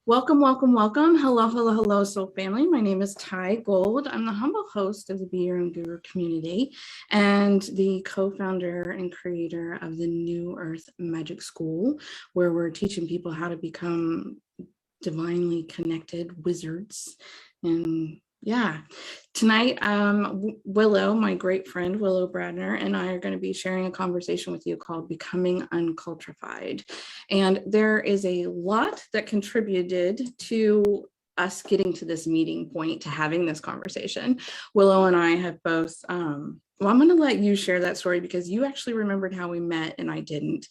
Welcome, welcome, welcome. Hello, hello, hello, soul family. My name is Ty Gold. I'm the humble host of the Be Your Own Guru community and the co-founder and creator of the New Earth Magic School, where we're teaching people how to become divinely connected wizards. And yeah, tonight, Willow, my great friend, Willow Bradner, and I are going to be sharing a conversation with you called Becoming Un-Cultrified. And there is a lot that contributed to us getting to this meeting point, to having this conversation. Willow and I have both, well, I'm going to let you share that story because you actually remembered how we met and I didn't.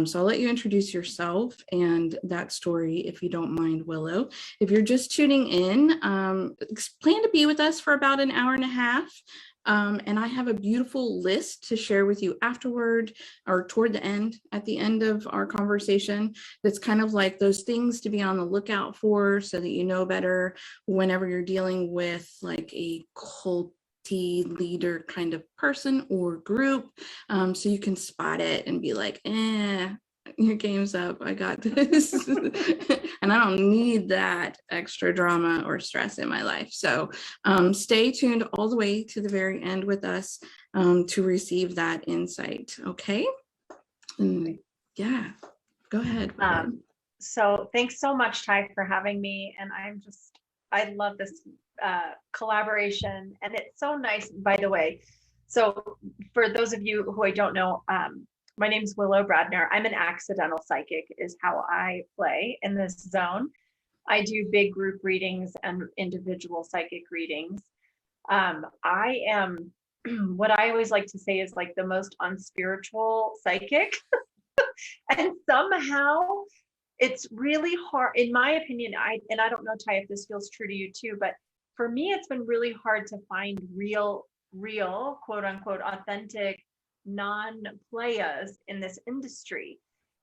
So I'll let you introduce yourself and that story, if you don't mind, Willow. If you're just tuning in, plan to be with us for about an hour and a half. And I have a beautiful list to share with you afterward or toward the end, at the end of our conversation. That's kind of like those things to be on the lookout for so that you know better whenever you're dealing with like a cult leader kind of person or group, so you can spot it and be like, your game's up, I got this. And I don't need that extra drama or stress in my life. So stay tuned all the way to the very end with us to receive that insight. Okay. Yeah, go ahead. So thanks so much, Ty, for having me. And I love this collaboration, and it's so nice, by the way. So for those of you who I don't know, my name is Willow Bradner. I'm an accidental psychic is how I play in this zone. I do big group readings and individual psychic readings. I am what I always like to say is like the most unspiritual psychic. And somehow it's really hard, in my opinion, I don't know, Ty, if this feels true to you too, but for me, it's been really hard to find real, quote unquote, authentic non-playas in this industry.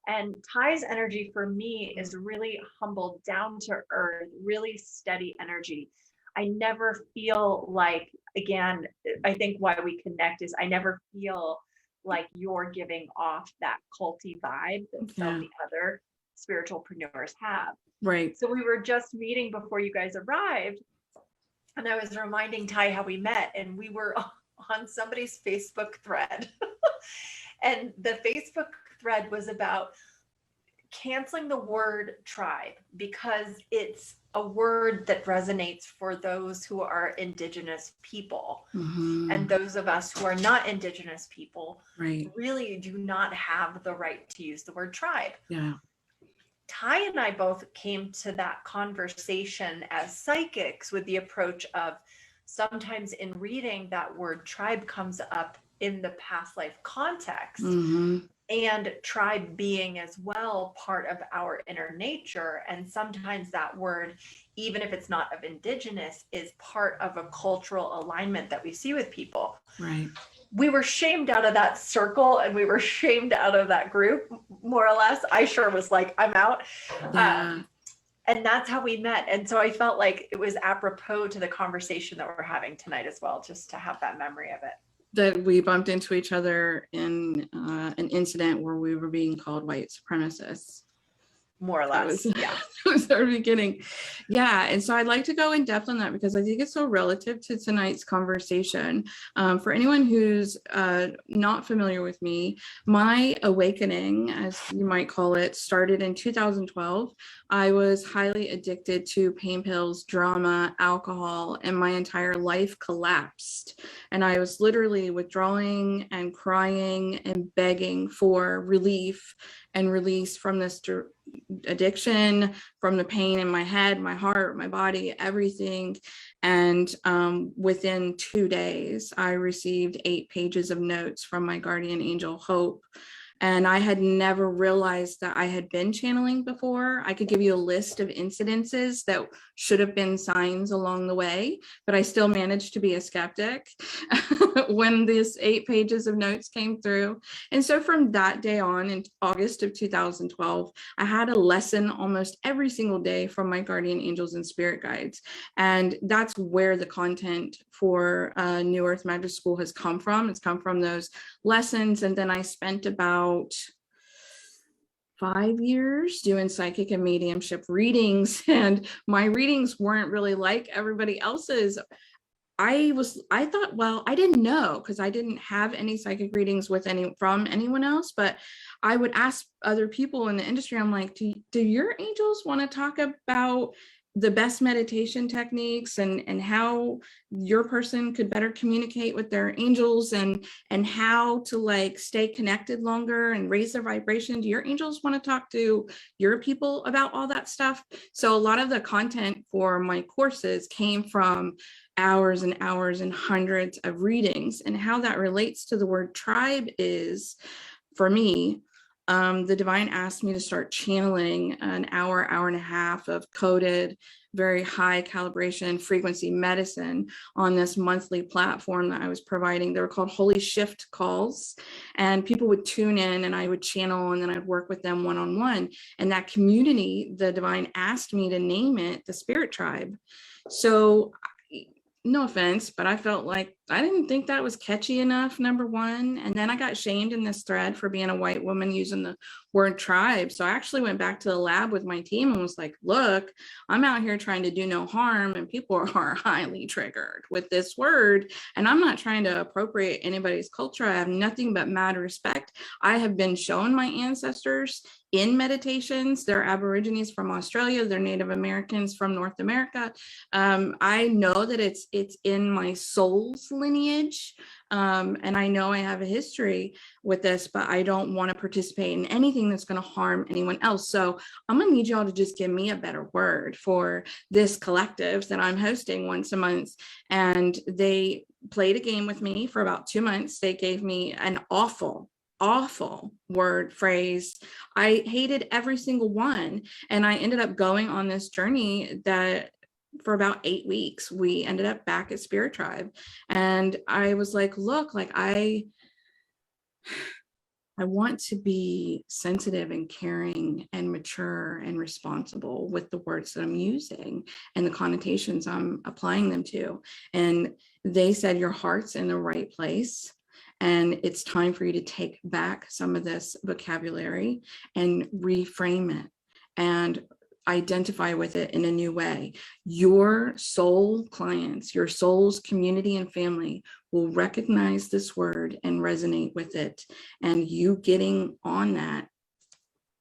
And Ty's energy for me is really humble, down to earth, really steady energy. I never feel like, again, I think why we connect is I never feel like you're giving off that culty vibe that some of the other spiritualpreneurs have. Right. So we were just meeting before you guys arrived, and I was reminding Ty how we met, and we were on somebody's Facebook thread. And the Facebook thread was about canceling the word tribe because it's a word that resonates for those who are Indigenous people. Mm-hmm. And those of us who are not Indigenous people really do not have the right to use the word tribe. Yeah. Ty and I both came to that conversation as psychics with the approach of sometimes in reading that word tribe comes up in the past life context, and tribe being as well part of our inner nature. And sometimes that word, even if it's not of Indigenous, is part of a cultural alignment that we see with people. Right. We were shamed out of that circle and we were shamed out of that group, more or less. I sure was like, I'm out. Yeah. And that's how we met. And so I felt like it was apropos to the conversation that we're having tonight as well, just to have that memory of it. That we bumped into each other in an incident where we were being called white supremacists. More or less, that was our beginning. Yeah, and so I'd like to go in depth on that because I think it's so relative to tonight's conversation. For anyone who's not familiar with me, my awakening, as you might call it, started in 2012. I was highly addicted to pain pills, drama, alcohol, and my entire life collapsed. And I was literally withdrawing and crying and begging for relief and release from this addiction, from the pain in my head, my heart, my body, everything. And within 2 days, I received 8 pages of notes from my guardian angel, Hope. And I had never realized that I had been channeling before. I could give you a list of incidences that should have been signs along the way, but I still managed to be a skeptic when this 8 pages of notes came through. And so from that day on, in August of 2012, I had a lesson almost every single day from my guardian angels and spirit guides. And that's where the content for New Earth Magic School has come from. It's come from those lessons. And then I spent about 5 years doing psychic and mediumship readings, and my readings weren't really like everybody else's. I thought, well, I didn't know because I didn't have any psychic readings from anyone else, but I would ask other people in the industry, I'm like, do your angels want to talk about the best meditation techniques and how your person could better communicate with their angels and how to like stay connected longer and raise their vibration? Do your angels want to talk to your people about all that stuff? So a lot of the content for my courses came from hours and hours and hundreds of readings. And how that relates to the word tribe is, for me, the divine asked me to start channeling an hour and a half of coded, very high calibration frequency medicine on this monthly platform that I was providing. They were called Holy Shift calls, and people would tune in and I would channel, and then I'd work with them one-on-one. And that community, the divine asked me to name it the Spirit Tribe. So no offense, but I felt like I didn't think that was catchy enough, number one. And then I got shamed in this thread for being a white woman using the word tribe. So I actually went back to the lab with my team and was like, look, I'm out here trying to do no harm, and people are highly triggered with this word. And I'm not trying to appropriate anybody's culture. I have nothing but mad respect. I have been shown my ancestors in meditations. They're Aborigines from Australia. They're Native Americans from North America. I know that it's in my soul's lineage. And I know I have a history with this, but I don't want to participate in anything that's going to harm anyone else. So I'm going to need y'all to just give me a better word for this collective that I'm hosting once a month. And they played a game with me for about 2 months. They gave me an awful word phrase. I hated every single one. And I ended up going on this journey that for about 8 weeks, we ended up back at Spirit Tribe. And I was like, look, like I want to be sensitive and caring and mature and responsible with the words that I'm using and the connotations I'm applying them to. And they said, your heart's in the right place. And it's time for you to take back some of this vocabulary and reframe it and identify with it in a new way. Your soul clients, your soul's community and family will recognize this word and resonate with it. And you getting on that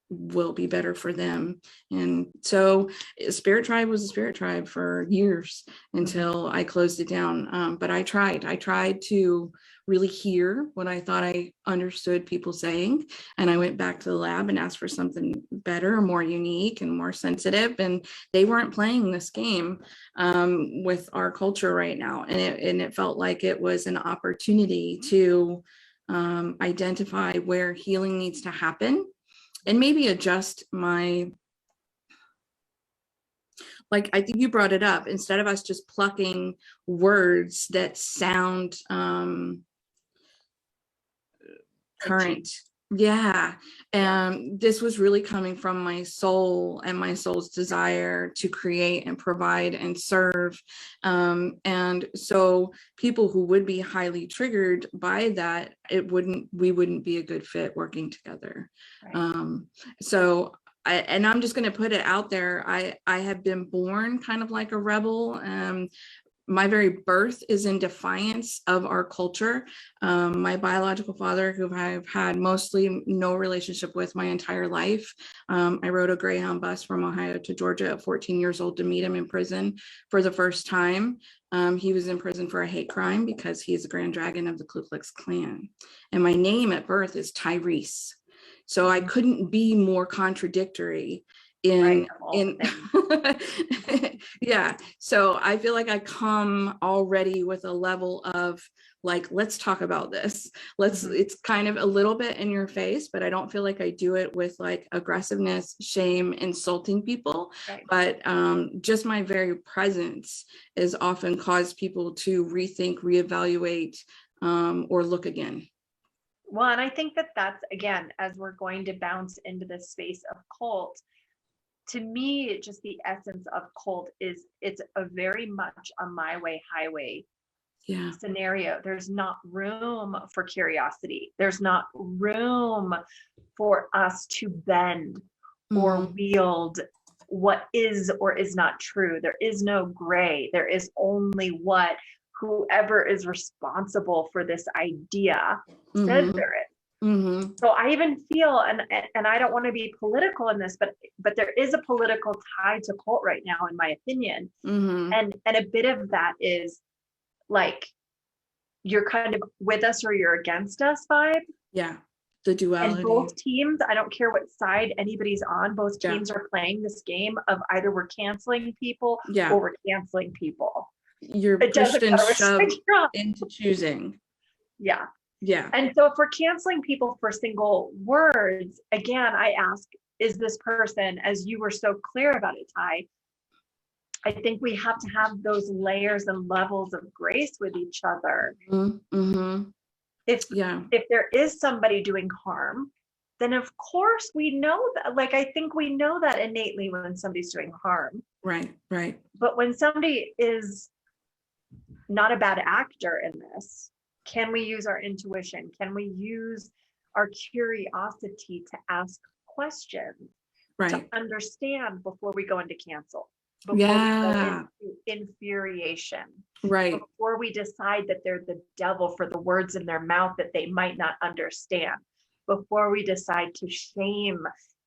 will be better for them. And so Spirit Tribe was a Spirit Tribe for years until I closed it down. But I tried to really hear what I thought I understood people saying. And I went back to the lab and asked for something better, more unique and more sensitive. And they weren't playing this game with our culture right now. And it felt like it was an opportunity to identify where healing needs to happen and maybe adjust my, like, I think you brought it up, instead of us just plucking words that sound current. Yeah. And this was really coming from my soul and my soul's desire to create and provide and serve. And so people who would be highly triggered by that, we wouldn't be a good fit working together. Right. And I'm just going to put it out there. I have been born kind of like a rebel. My very birth is in defiance of our culture. My biological father, who I've had mostly no relationship with my entire life, I rode a Greyhound bus from Ohio to Georgia at 14 years old to meet him in prison for the first time. He was in prison for a hate crime because he's a Grand Dragon of the Ku Klux Klan. And my name at birth is Tyrese. So I couldn't be more contradictory in yeah. So I feel like I come already with a level of like, let's talk about this. It's kind of a little bit in your face, but I don't feel like I do it with like aggressiveness, shame, insulting people. Right. But just my very presence is often caused people to rethink, reevaluate, or look again. Well, and I think that's, again, as we're going to bounce into this space of cult, to me, just the essence of cult is it's a very much a my way highway Yeah. scenario, there's not room for curiosity. There's not room for us to bend or wield what is or is not true. There is no gray. There is only what whoever is responsible for this idea says there is. So I even feel, and I don't want to be political in this, but there is a political tide to cult right now, in my opinion. And a bit of that is like, you're kind of with us or you're against us vibe. Yeah. The duality. And both teams, I don't care what side anybody's on, both teams are playing this game of either we're canceling people or we're canceling people. You're pushed and shoved into choosing. Yeah. Yeah. And so if we're canceling people for single words, again, I ask, is this person, as you were so clear about it, Ty, I think we have to have those layers and levels of grace with each other. If there is somebody doing harm, then of course we know that, like, I think we know that innately when somebody's doing harm. Right. But when somebody is not a bad actor in this, can we use our intuition? Can we use our curiosity to ask questions, to understand before we go into cancel, before we go into infuriation, before we decide that they're the devil for the words in their mouth that they might not understand, before we decide to shame?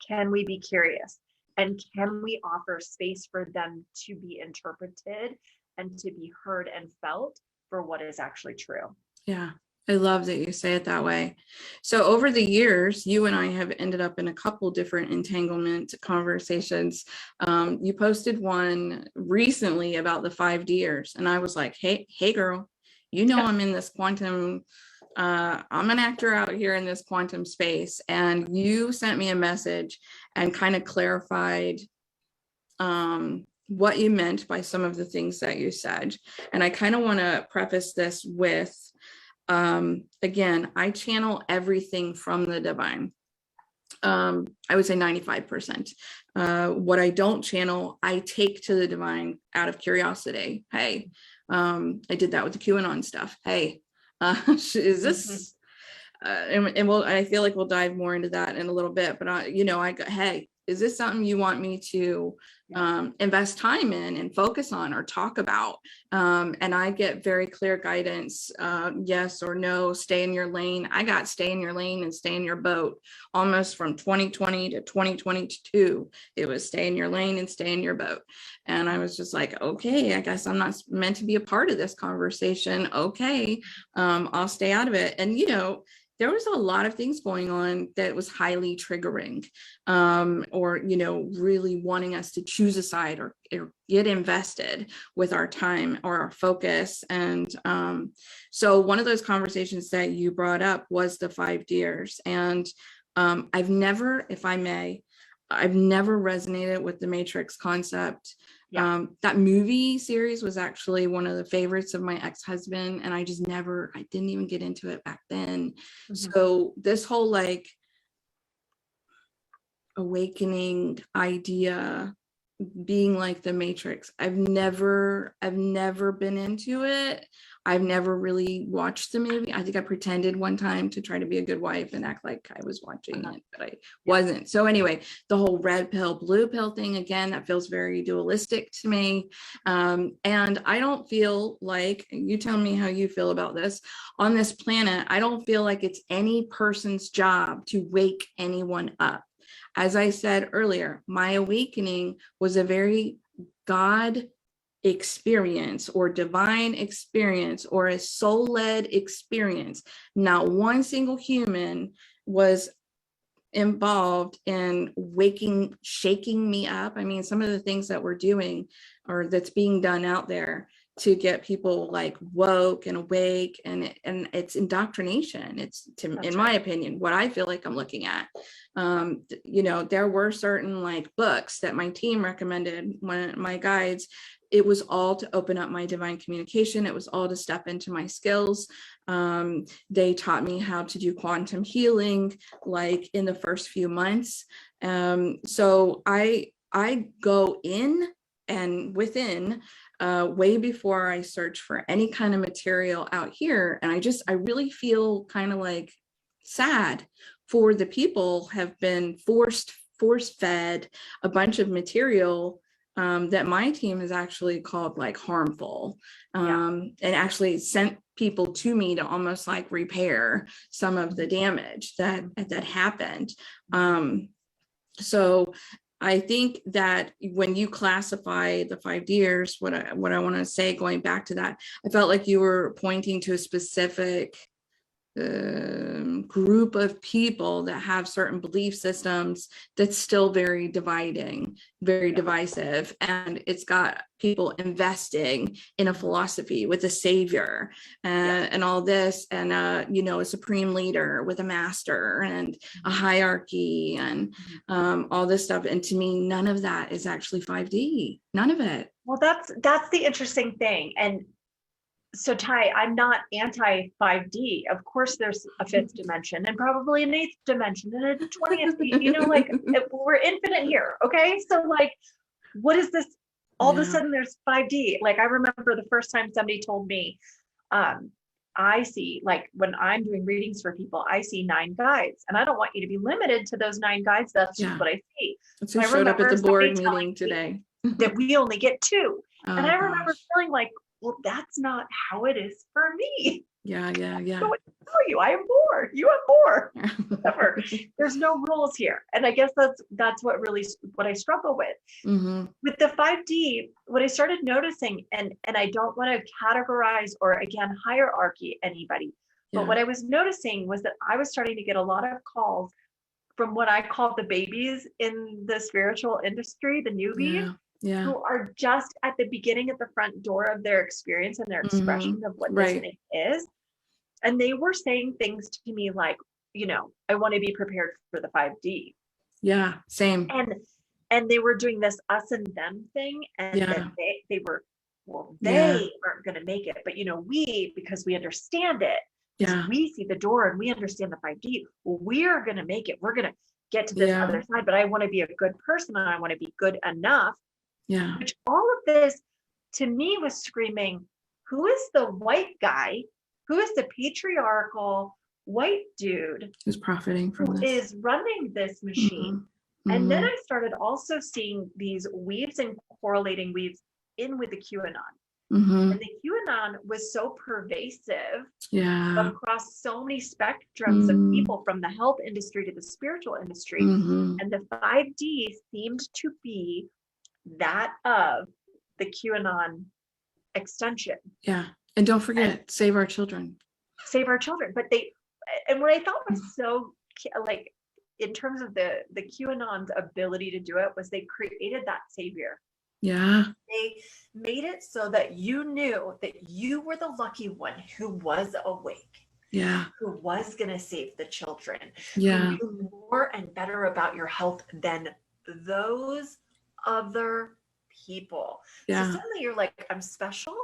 Can we be curious? And can we offer space for them to be interpreted and to be heard and felt for what is actually true? Yeah, I love that you say it that way. So over the years, you and I have ended up in a couple different entanglement conversations. You posted one recently about the 5 Ders, and I was like, hey girl, you know, I'm in this quantum, I'm an actor out here in this quantum space. And you sent me a message and kind of clarified what you meant by some of the things that you said. And I kind of want to preface this with, again, I channel everything from the divine. I would say 95%. What I don't channel, I take to the divine out of curiosity. Hey, I did that with the QAnon stuff. Hey, is this, and I feel like we'll dive more into that in a little bit, but hey, is this something you want me to invest time in and focus on or talk about? And I get very clear guidance, yes or no, stay in your lane. I got stay in your lane and stay in your boat almost from 2020 to 2022. It was stay in your lane and stay in your boat. And I was just like, okay, I guess I'm not meant to be a part of this conversation. Okay, I'll stay out of it. And, there was a lot of things going on that was highly triggering, or, really wanting us to choose a side or get invested with our time or our focus. And so one of those conversations that you brought up was the 5 Ders. And I've never, if I may, I've never resonated with the Matrix concept. That movie series was actually one of the favorites of my ex-husband, and I didn't even get into it back then. So this whole like awakening idea, being like the Matrix, I've never been into it. I've never really watched the movie. I think I pretended one time to try to be a good wife and act like I was watching it, but I wasn't. So anyway, the whole red pill, blue pill thing, again, that feels very dualistic to me. And I don't feel like, you tell me how you feel about this, on this planet, I don't feel like it's any person's job to wake anyone up. As I said earlier, my awakening was a very God experience or divine experience or a soul-led experience. Not one single human was involved in shaking me up. I mean, some of the things that we're doing or that's being done out there to get people like woke and awake, and it's indoctrination. It's in my opinion, what I feel like I'm looking at. There were certain like books that my team recommended, when my guides, it was all to open up my divine communication. It was all to step into my skills. They taught me how to do quantum healing, like in the first few months. So I go in and within, way before I search for any kind of material out here. And I really feel kind of like sad for the people have been force fed a bunch of material that my team has actually called like harmful, and actually sent people to me to almost like repair some of the damage that happened. So I think that when you classify the 5Ders, what I want to say, going back to that, I felt like you were pointing to a specific group of people that have certain belief systems that's still very dividing, very divisive, and it's got people investing in a philosophy with a savior and all this, and a supreme leader with a master and a hierarchy and all this stuff. And to me, none of that is actually 5D. None of it. Well, that's the interesting thing. And so Ty, I'm not anti 5D. Of course, there's a fifth dimension and probably an eighth dimension and a 20th, like we're infinite here. Okay. So like, what is this? All of a sudden there's 5D. Like I remember the first time somebody told me, I see, like when I'm doing readings for people, I see 9 guides, and I don't want you to be limited to those 9 guides. That's just what I see. That's who showed up at the board meeting today. That we only get 2. Oh, and I remember feeling like, well, that's not how it is for me. Yeah. So what to tell you? I am bored. You have more. Whatever. There's no rules here. And I guess that's what I struggle with. With the 5D, what I started noticing, and I don't want to categorize or again hierarchy anybody, but what I was noticing was that I was starting to get a lot of calls from what I call the babies in the spiritual industry, the newbies. Who are just at the beginning, at the front door of their experience and their expression of what this thing is. And they were saying things to me like, I want to be prepared for the 5D. Yeah, same. And they were doing this us and them thing. And then they were, they aren't going to make it. But, we, because we understand it, we see the door and we understand the 5D. Well, we're going to make it. We're going to get to this other side. But I want to be a good person and I want to be good enough. Yeah. Which all of this to me was screaming, who is the white guy? Who is the patriarchal white dude who's profiting from who this? Is running this machine? And then I started also seeing these weaves and correlating weaves in with the QAnon. And the QAnon was so pervasive across so many spectrums of people, from the health industry to the spiritual industry. And the 5D seemed to be that of the QAnon extension. Yeah. And don't forget, save our children. Save our children. But and what I thought was so like, in terms of the QAnon's ability to do it, was they created that savior. Yeah. They made it so that you knew that you were the lucky one who was awake. Yeah. Who was going to save the children. Yeah. Who knew more and better about your health than those other people. So suddenly you're like, I'm special.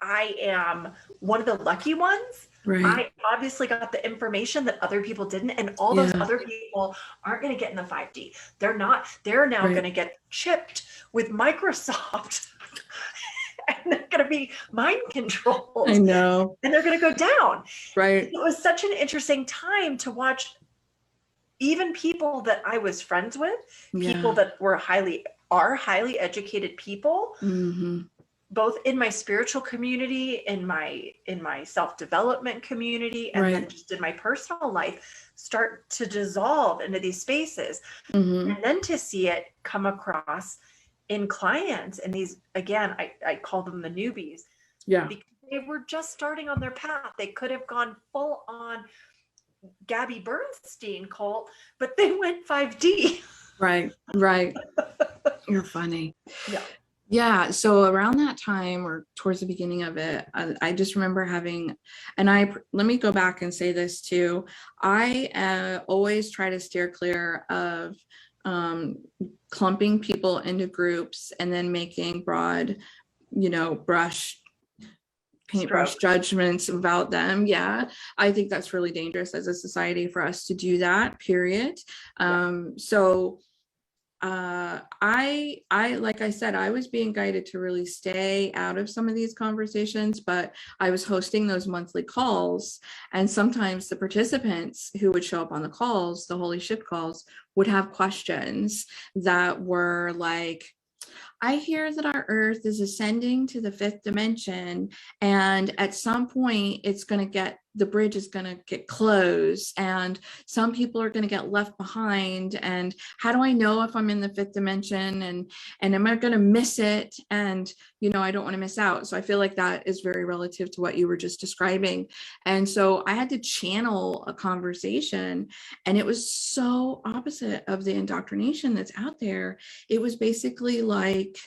I am one of the lucky ones. Right. I obviously got the information that other people didn't, and all those other people aren't going to get in the 5D. They're not. They're now going to get chipped with Microsoft. And they're going to be mind controlled. I know. And they're going to go down. Right. It was such an interesting time to watch even people that I was friends with, people that were highly educated people, both in my spiritual community, in my self-development community, and then just in my personal life, start to dissolve into these spaces. And then to see it come across in clients, and these, again, I call them the newbies. Yeah. Because they were just starting on their path. They could have gone full on Gabby Bernstein cult, but they went 5D. Right. You're funny. Yeah. Yeah. So around that time, or towards the beginning of it, I just remember having, and let me go back and say this too. I always try to steer clear of clumping people into groups and then making broad, paintbrush judgments about them. Yeah, I think that's really dangerous as a society for us to do that, period. So like I said, I was being guided to really stay out of some of these conversations, but I was hosting those monthly calls, and sometimes the participants who would show up on the calls, the holy ship calls, would have questions that were like, I hear that our Earth is ascending to the fifth dimension, and at some point the bridge is going to get closed, and some people are going to get left behind. And how do I know if I'm in the fifth dimension? And am I going to miss it? And, I don't want to miss out. So I feel like that is very relative to what you were just describing. And so I had to channel a conversation, and it was so opposite of the indoctrination that's out there. It was basically like,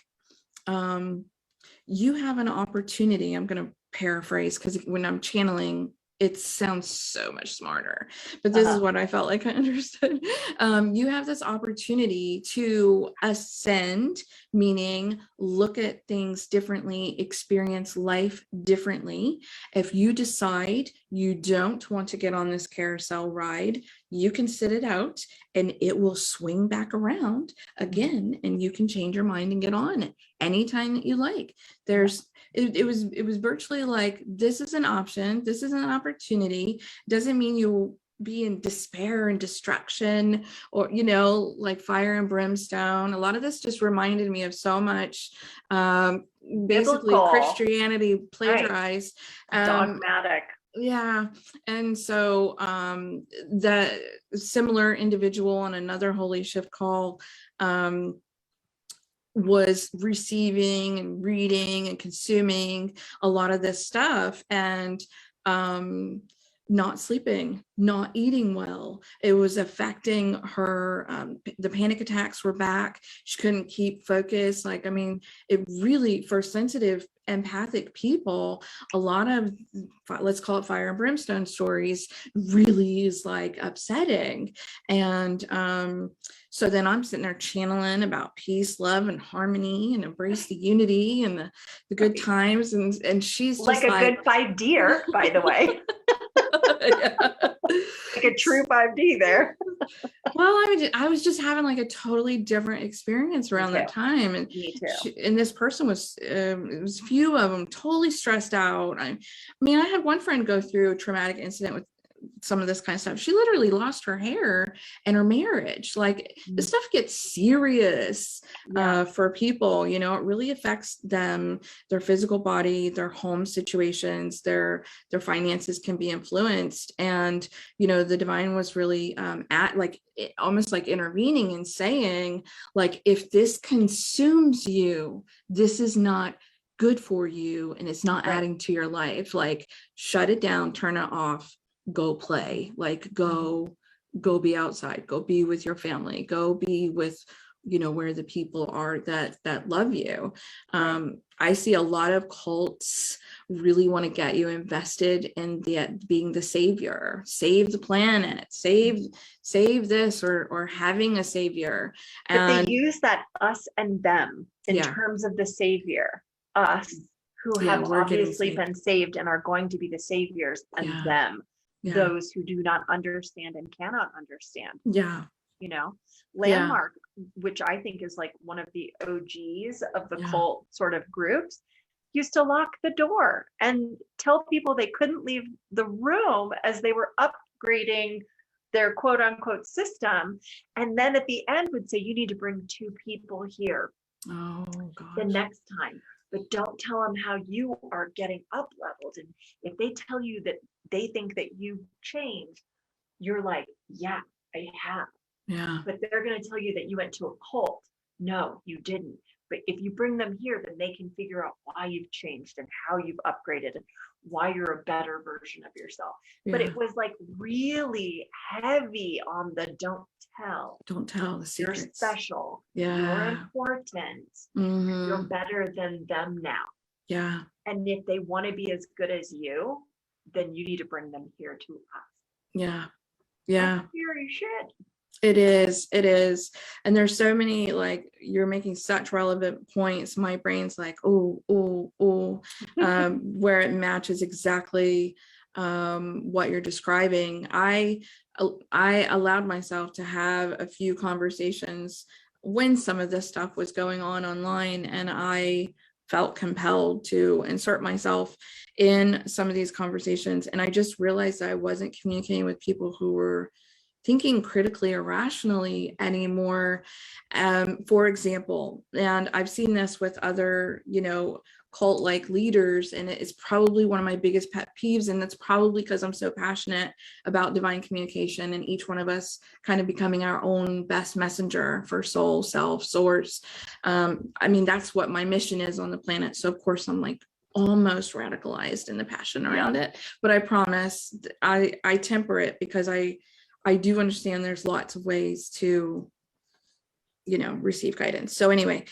you have an opportunity. I'm going to paraphrase, because when I'm channeling, it sounds so much smarter, but this is what I felt like I understood. You have this opportunity to ascend, meaning look at things differently, experience life differently. If you decide you don't want to get on this carousel ride, you can sit it out and it will swing back around again, and you can change your mind and get on it anytime that you like. It was virtually like, this is an option, this is an opportunity. Doesn't mean you'll be in despair and destruction, or like fire and brimstone. A lot of this just reminded me of so much basically Biblical. Christianity plagiarized, dogmatic. Yeah. And so the similar individual on another holy shift call was receiving and reading and consuming a lot of this stuff, and not sleeping, not eating well. It was affecting her. The panic attacks were back. She couldn't keep focus. It really, for sensitive, empathic people, a lot of, let's call it fire and brimstone stories, really is like upsetting. And so then I'm sitting there channeling about peace, love, and harmony, and embrace the unity and the good times. And she's like a good 5D, by the way. Yeah. Like a true 5D there. Well, I was just having like a totally different experience around that time. And me too. And this person was, it was a few of them totally stressed out. I had one friend go through a traumatic incident with some of this kind of stuff. She literally lost her hair and her marriage. Like, this stuff gets serious for people. It really affects them, their physical body, their home situations, their finances can be influenced. And the divine was really almost like intervening and saying, like, if this consumes you, this is not good for you, and it's not adding to your life. Like, shut it down, turn it off, go play, like go be outside, go be with your family, go be with where the people are that love you. I see a lot of cults really want to get you invested in being the savior, save the planet, save this, or having a savior. But they use that us and them in terms of the savior, us who have obviously been saved and are going to be the saviors, and them, those who do not understand and cannot understand. Landmark, which I think is like one of the OGs of the cult sort of groups, used to lock the door and tell people they couldn't leave the room as they were upgrading their quote unquote system. And then at the end would say, you need to bring 2 people here the next time. But don't tell them how you are getting up leveled. And if they tell you that they think that you changed, you're like, yeah, I have. Yeah. But they're going to tell you that you went to a cult. No, you didn't. But if you bring them here, then they can figure out why you've changed and how you've upgraded and why you're a better version of yourself. But it was like really heavy on the don't tell the secrets. You're special. You're important. You're better than them now. And if they want to be as good as you, then you need to bring them here to us. That's scary shit. It is. And there's so many, like, you're making such relevant points. My brain's like, where it matches exactly what you're describing. I allowed myself to have a few conversations when some of this stuff was going on online, and I felt compelled to insert myself in some of these conversations. And I just realized that I wasn't communicating with people who were thinking critically or rationally anymore. For example, and I've seen this with other, cult-like leaders, and it's probably one of my biggest pet peeves, and that's probably because I'm so passionate about divine communication and each one of us kind of becoming our own best messenger for soul, self, source. That's what my mission is on the planet. So of course I'm like almost radicalized in the passion around it, but I promise I temper it, because I do understand there's lots of ways to, receive guidance. So anyway,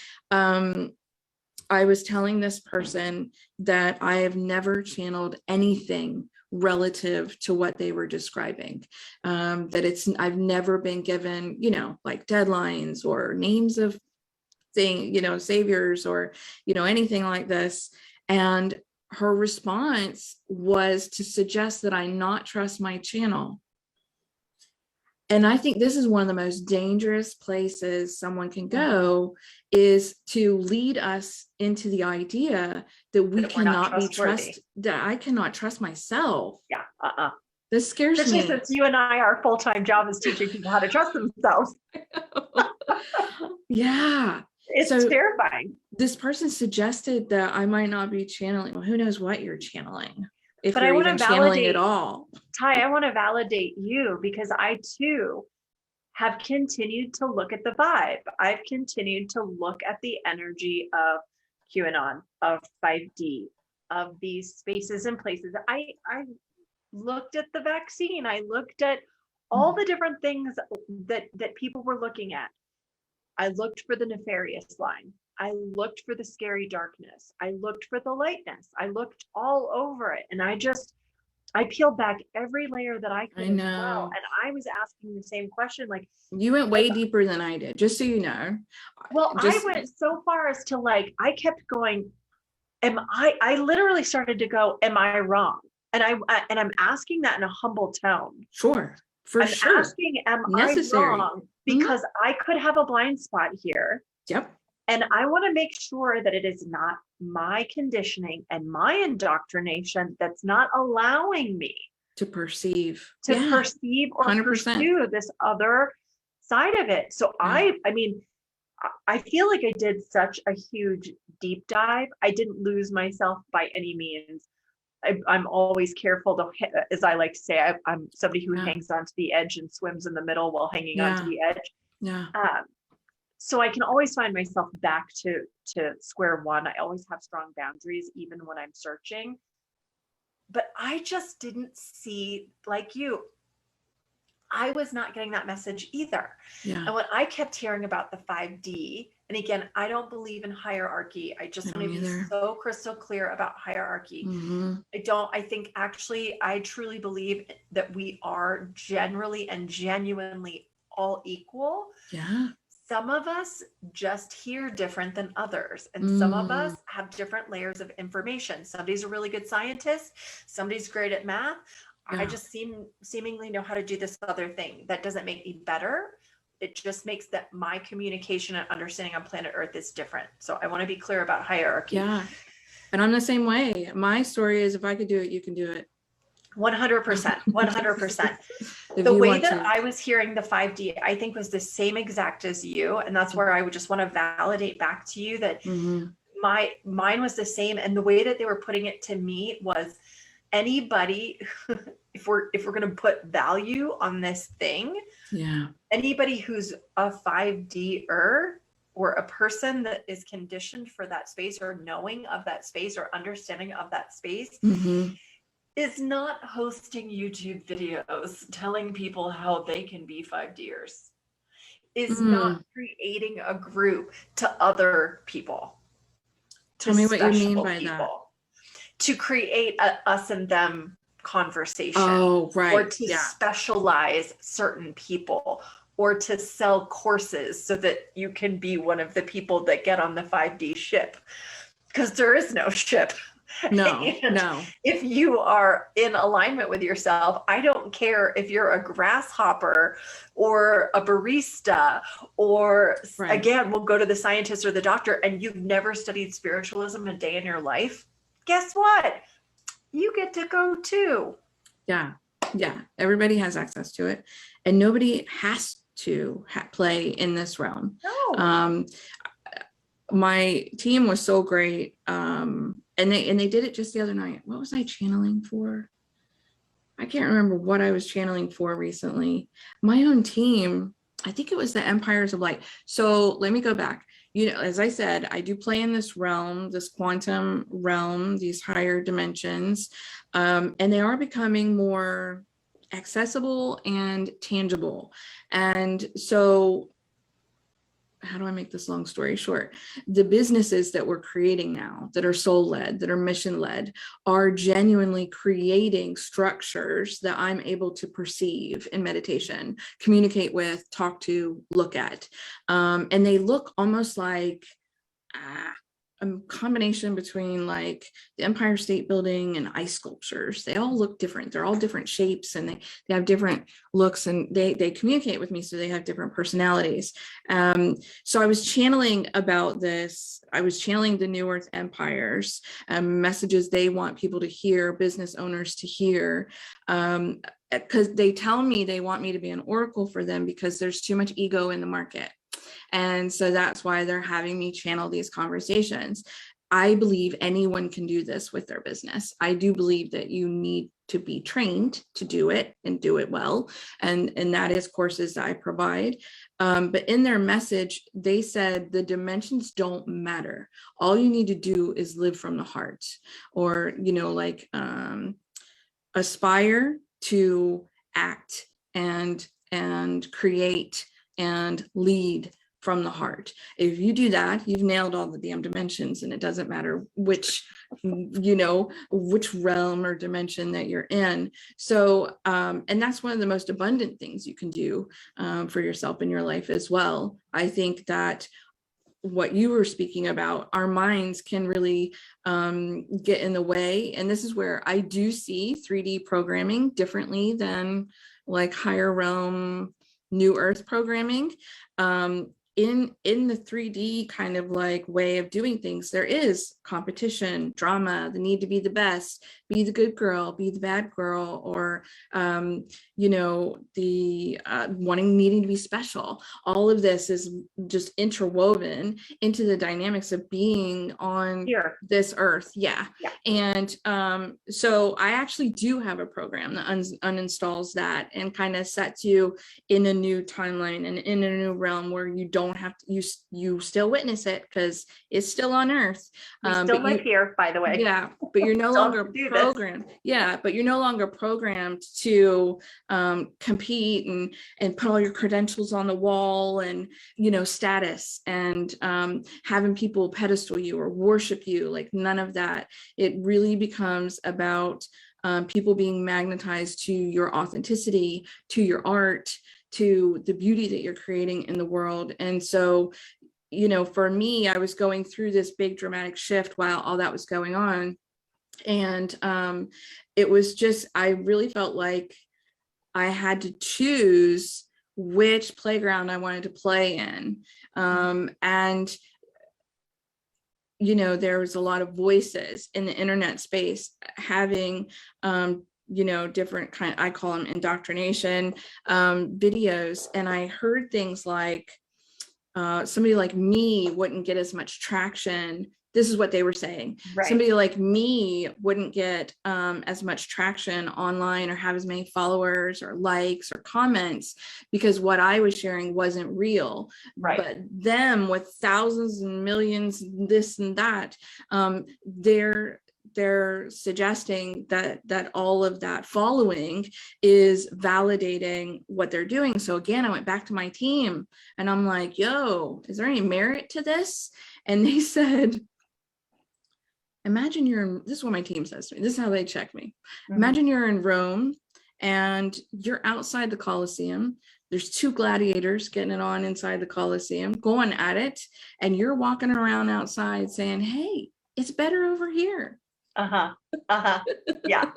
I was telling this person that I have never channeled anything relative to what they were describing. I've never been given, like deadlines or names of saviors or, anything like this. And her response was to suggest that I not trust my channel. And I think this is one of the most dangerous places someone can go, is to lead us into the idea that we cannot be trusted, that I cannot trust myself. Yeah. This scares me. Since you and I, our full-time job is teaching people how to trust themselves. Yeah. It's terrifying. This person suggested that I might not be channeling. Well, who knows what you're channeling? But I want to validate it all. Ty, I want to validate you, because I too have continued to look at the vibe. I've continued to look at the energy of QAnon, of 5D, of these spaces and places. I looked at the vaccine. I looked at all the different things that people were looking at. I looked for the nefarious line. I looked for the scary darkness. I looked for the lightness. I looked all over it. And I peeled back every layer that I could. I know. As well. And I was asking the same question. Like, you went way deeper than I did, just so you know. Well, I went so far as to I kept going, I literally started to go, am I wrong? And I'm asking that in a humble tone. Sure. I'm asking, am necessary. I wrong? Because I could have a blind spot here. Yep. And I want to make sure that it is not my conditioning and my indoctrination that's not allowing me to perceive or 100%. Pursue this other side of it. So I feel like I did such a huge deep dive. I didn't lose myself by any means. I'm always careful to, as I like to say, I'm somebody who hangs onto the edge and swims in the middle while hanging onto the edge. Yeah. So I can always find myself back to square one. I always have strong boundaries, even when I'm searching. But I just didn't see, like you, I was not getting that message either. Yeah. And when I kept hearing about the 5D, and again, I don't believe in hierarchy. I just want to be so crystal clear about hierarchy. Mm-hmm. I truly believe that we are generally and genuinely all equal. Yeah. Some of us just hear different than others, and some of us have different layers of information. Somebody's a really good scientist. Somebody's great at math. Yeah. I just seemingly know how to do this other thing. That doesn't make me better. It just makes that my communication and understanding on planet Earth is different. So I want to be clear about hierarchy. Yeah. And I'm the same way. My story is, if I could do it, you can do it. 100%, 100%. The way that I was hearing the 5D, I think, was the same exact as you. And that's where I would just want to validate back to you that mine was the same. And the way that they were putting it to me was, anybody, if we're going to put value on this thing, anybody who's a 5D-er or a person that is conditioned for that space, or knowing of that space, or understanding of that space, is not hosting YouTube videos telling people how they can be 5D'ers, is not creating a group to other people. Tell me what you mean by that. To create a us and them conversation. Oh, right. Or to specialize certain people, or to sell courses so that you can be one of the people that get on the 5D ship. Because there is no ship. No, And no. if you are in alignment with yourself, I don't care if you're a grasshopper or a barista, or Right. again, we'll go to the scientist or the doctor, and you've never studied spiritualism a day in your life. Guess what? You get to go too. Yeah. Yeah. Everybody has access to it, and nobody has to play in this realm. No. My team was so great. And they did it just the other night. What was I channeling for? I can't remember what I was channeling for recently. My own team, I think it was the Empires of Light. So let me go back. You know, as I said, I do play in this realm, this quantum realm, these higher dimensions, and they are becoming more accessible and tangible. And so, how do I make this long story short? The businesses that we're creating now that are soul led, that are mission led, are genuinely creating structures that I'm able to perceive in meditation, communicate with, talk to, look at. And they look almost like a combination between like the Empire State Building and ice sculptures. They all look different. They're all different shapes, and they have different looks, and they communicate with me, so they have different personalities. So I was channeling about this. I was channeling the New Earth Empires, messages they want people to hear, business owners to hear, because they tell me they want me to be an oracle for them because there's too much ego in the market. And so that's why they're having me channel these conversations. I believe anyone can do this with their business. I do believe that you need to be trained to do it and do it well. And that is courses that I provide. But in their message, they said the dimensions don't matter. All you need to do is live from the heart, or, you know, like aspire to act and create and lead from the heart. If you do that, you've nailed all the damn dimensions, and it doesn't matter which, you know, which realm or dimension that you're in. So, and that's one of the most abundant things you can do for yourself in your life as well. I think that what you were speaking about, our minds can really get in the way. And this is where I do see 3D programming differently than like higher realm, new earth programming. In the 3D kind of like way of doing things, there is competition, drama, the need to be the best, be the good girl, be the bad girl, or you know, the needing to be special. All of this is just interwoven into the dynamics of being on this earth. Yeah. And so I actually do have a program that uninstalls that and kind of sets you in a new timeline and in a new realm where you don't have to, you still witness it because it's still on earth. We still live here, by the way. Yeah, but you're no longer programmed. Yeah, but you're no longer programmed to compete and put all your credentials on the wall and, you know, status and having people pedestal you or worship you. Like none of that. It really becomes about people being magnetized to your authenticity, to your art, to the beauty that you're creating in the world. And so, you know, for me, I was going through this big dramatic shift while all that was going on. And it was just, I really felt like I had to choose which playground I wanted to play in. And, you know, there was a lot of voices in the internet space having you know, different kind, I call them indoctrination videos. And I heard things like somebody like me wouldn't get as much traction. This is what they were saying. Right. Somebody like me wouldn't get as much traction online or have as many followers or likes or comments because what I was sharing wasn't real. Right. But them with thousands and millions, this and that, they're suggesting that all of that following is validating what they're doing. So again, I went back to my team and I'm like, yo, is there any merit to this? And they said, imagine you're in, this is what my team says to me. This is how they check me. Imagine you're in Rome and you're outside the Colosseum. There's two gladiators getting it on inside the Colosseum, going at it. And you're walking around outside saying, hey, it's better over here. Uh-huh. Uh-huh. Yeah.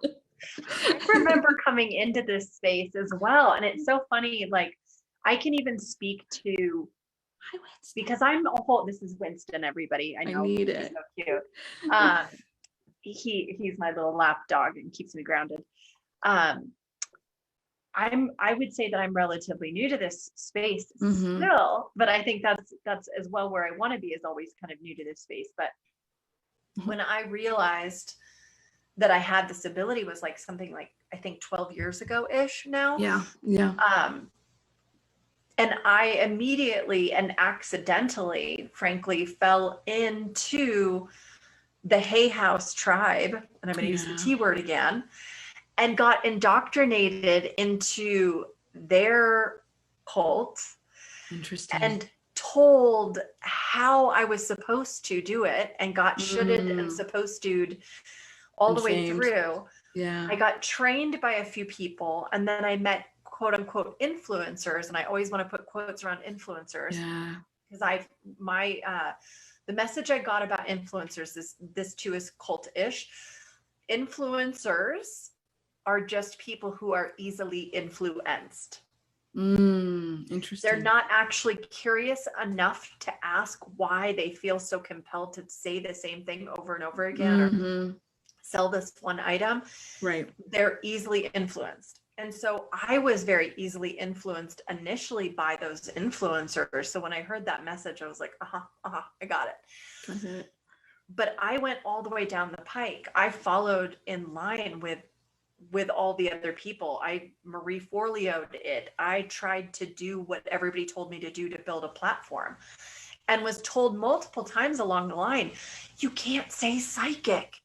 I remember coming into this space as well. And it's so funny, like I can even speak to, Hi, Winston. because I'm a whole, this is Winston, everybody. I know need he's it. so cute. He's my little lap dog and keeps me grounded. I would say that I'm relatively new to this space still, but I think that's as well where I want to be, is always kind of new to this space. But when I realized that I had this ability was like something like, I think 12 years ago ish now. Yeah. Yeah. And I immediately and accidentally, frankly, fell into the Hay House tribe, and I'm going to use the T word again, and got indoctrinated into their cult. Interesting. And told how I was supposed to do it, and got shoulded and supposed to all the way through. Yeah. I got trained by a few people, and then I met quote unquote influencers, and I always want to put quotes around influencers. Yeah. Because the message I got about influencers is, this too is cult-ish. Influencers are just people who are easily influenced. Interesting. They're not actually curious enough to ask why they feel so compelled to say the same thing over and over again, or sell this one item. Right. They're easily influenced. And so I was very easily influenced initially by those influencers. So when I heard that message, I was like, I got it. But I went all the way down the pike. I followed in line with all the other people. I Marie Forleo'd it. I tried to do what everybody told me to do to build a platform, and was told multiple times along the line, you can't say psychic.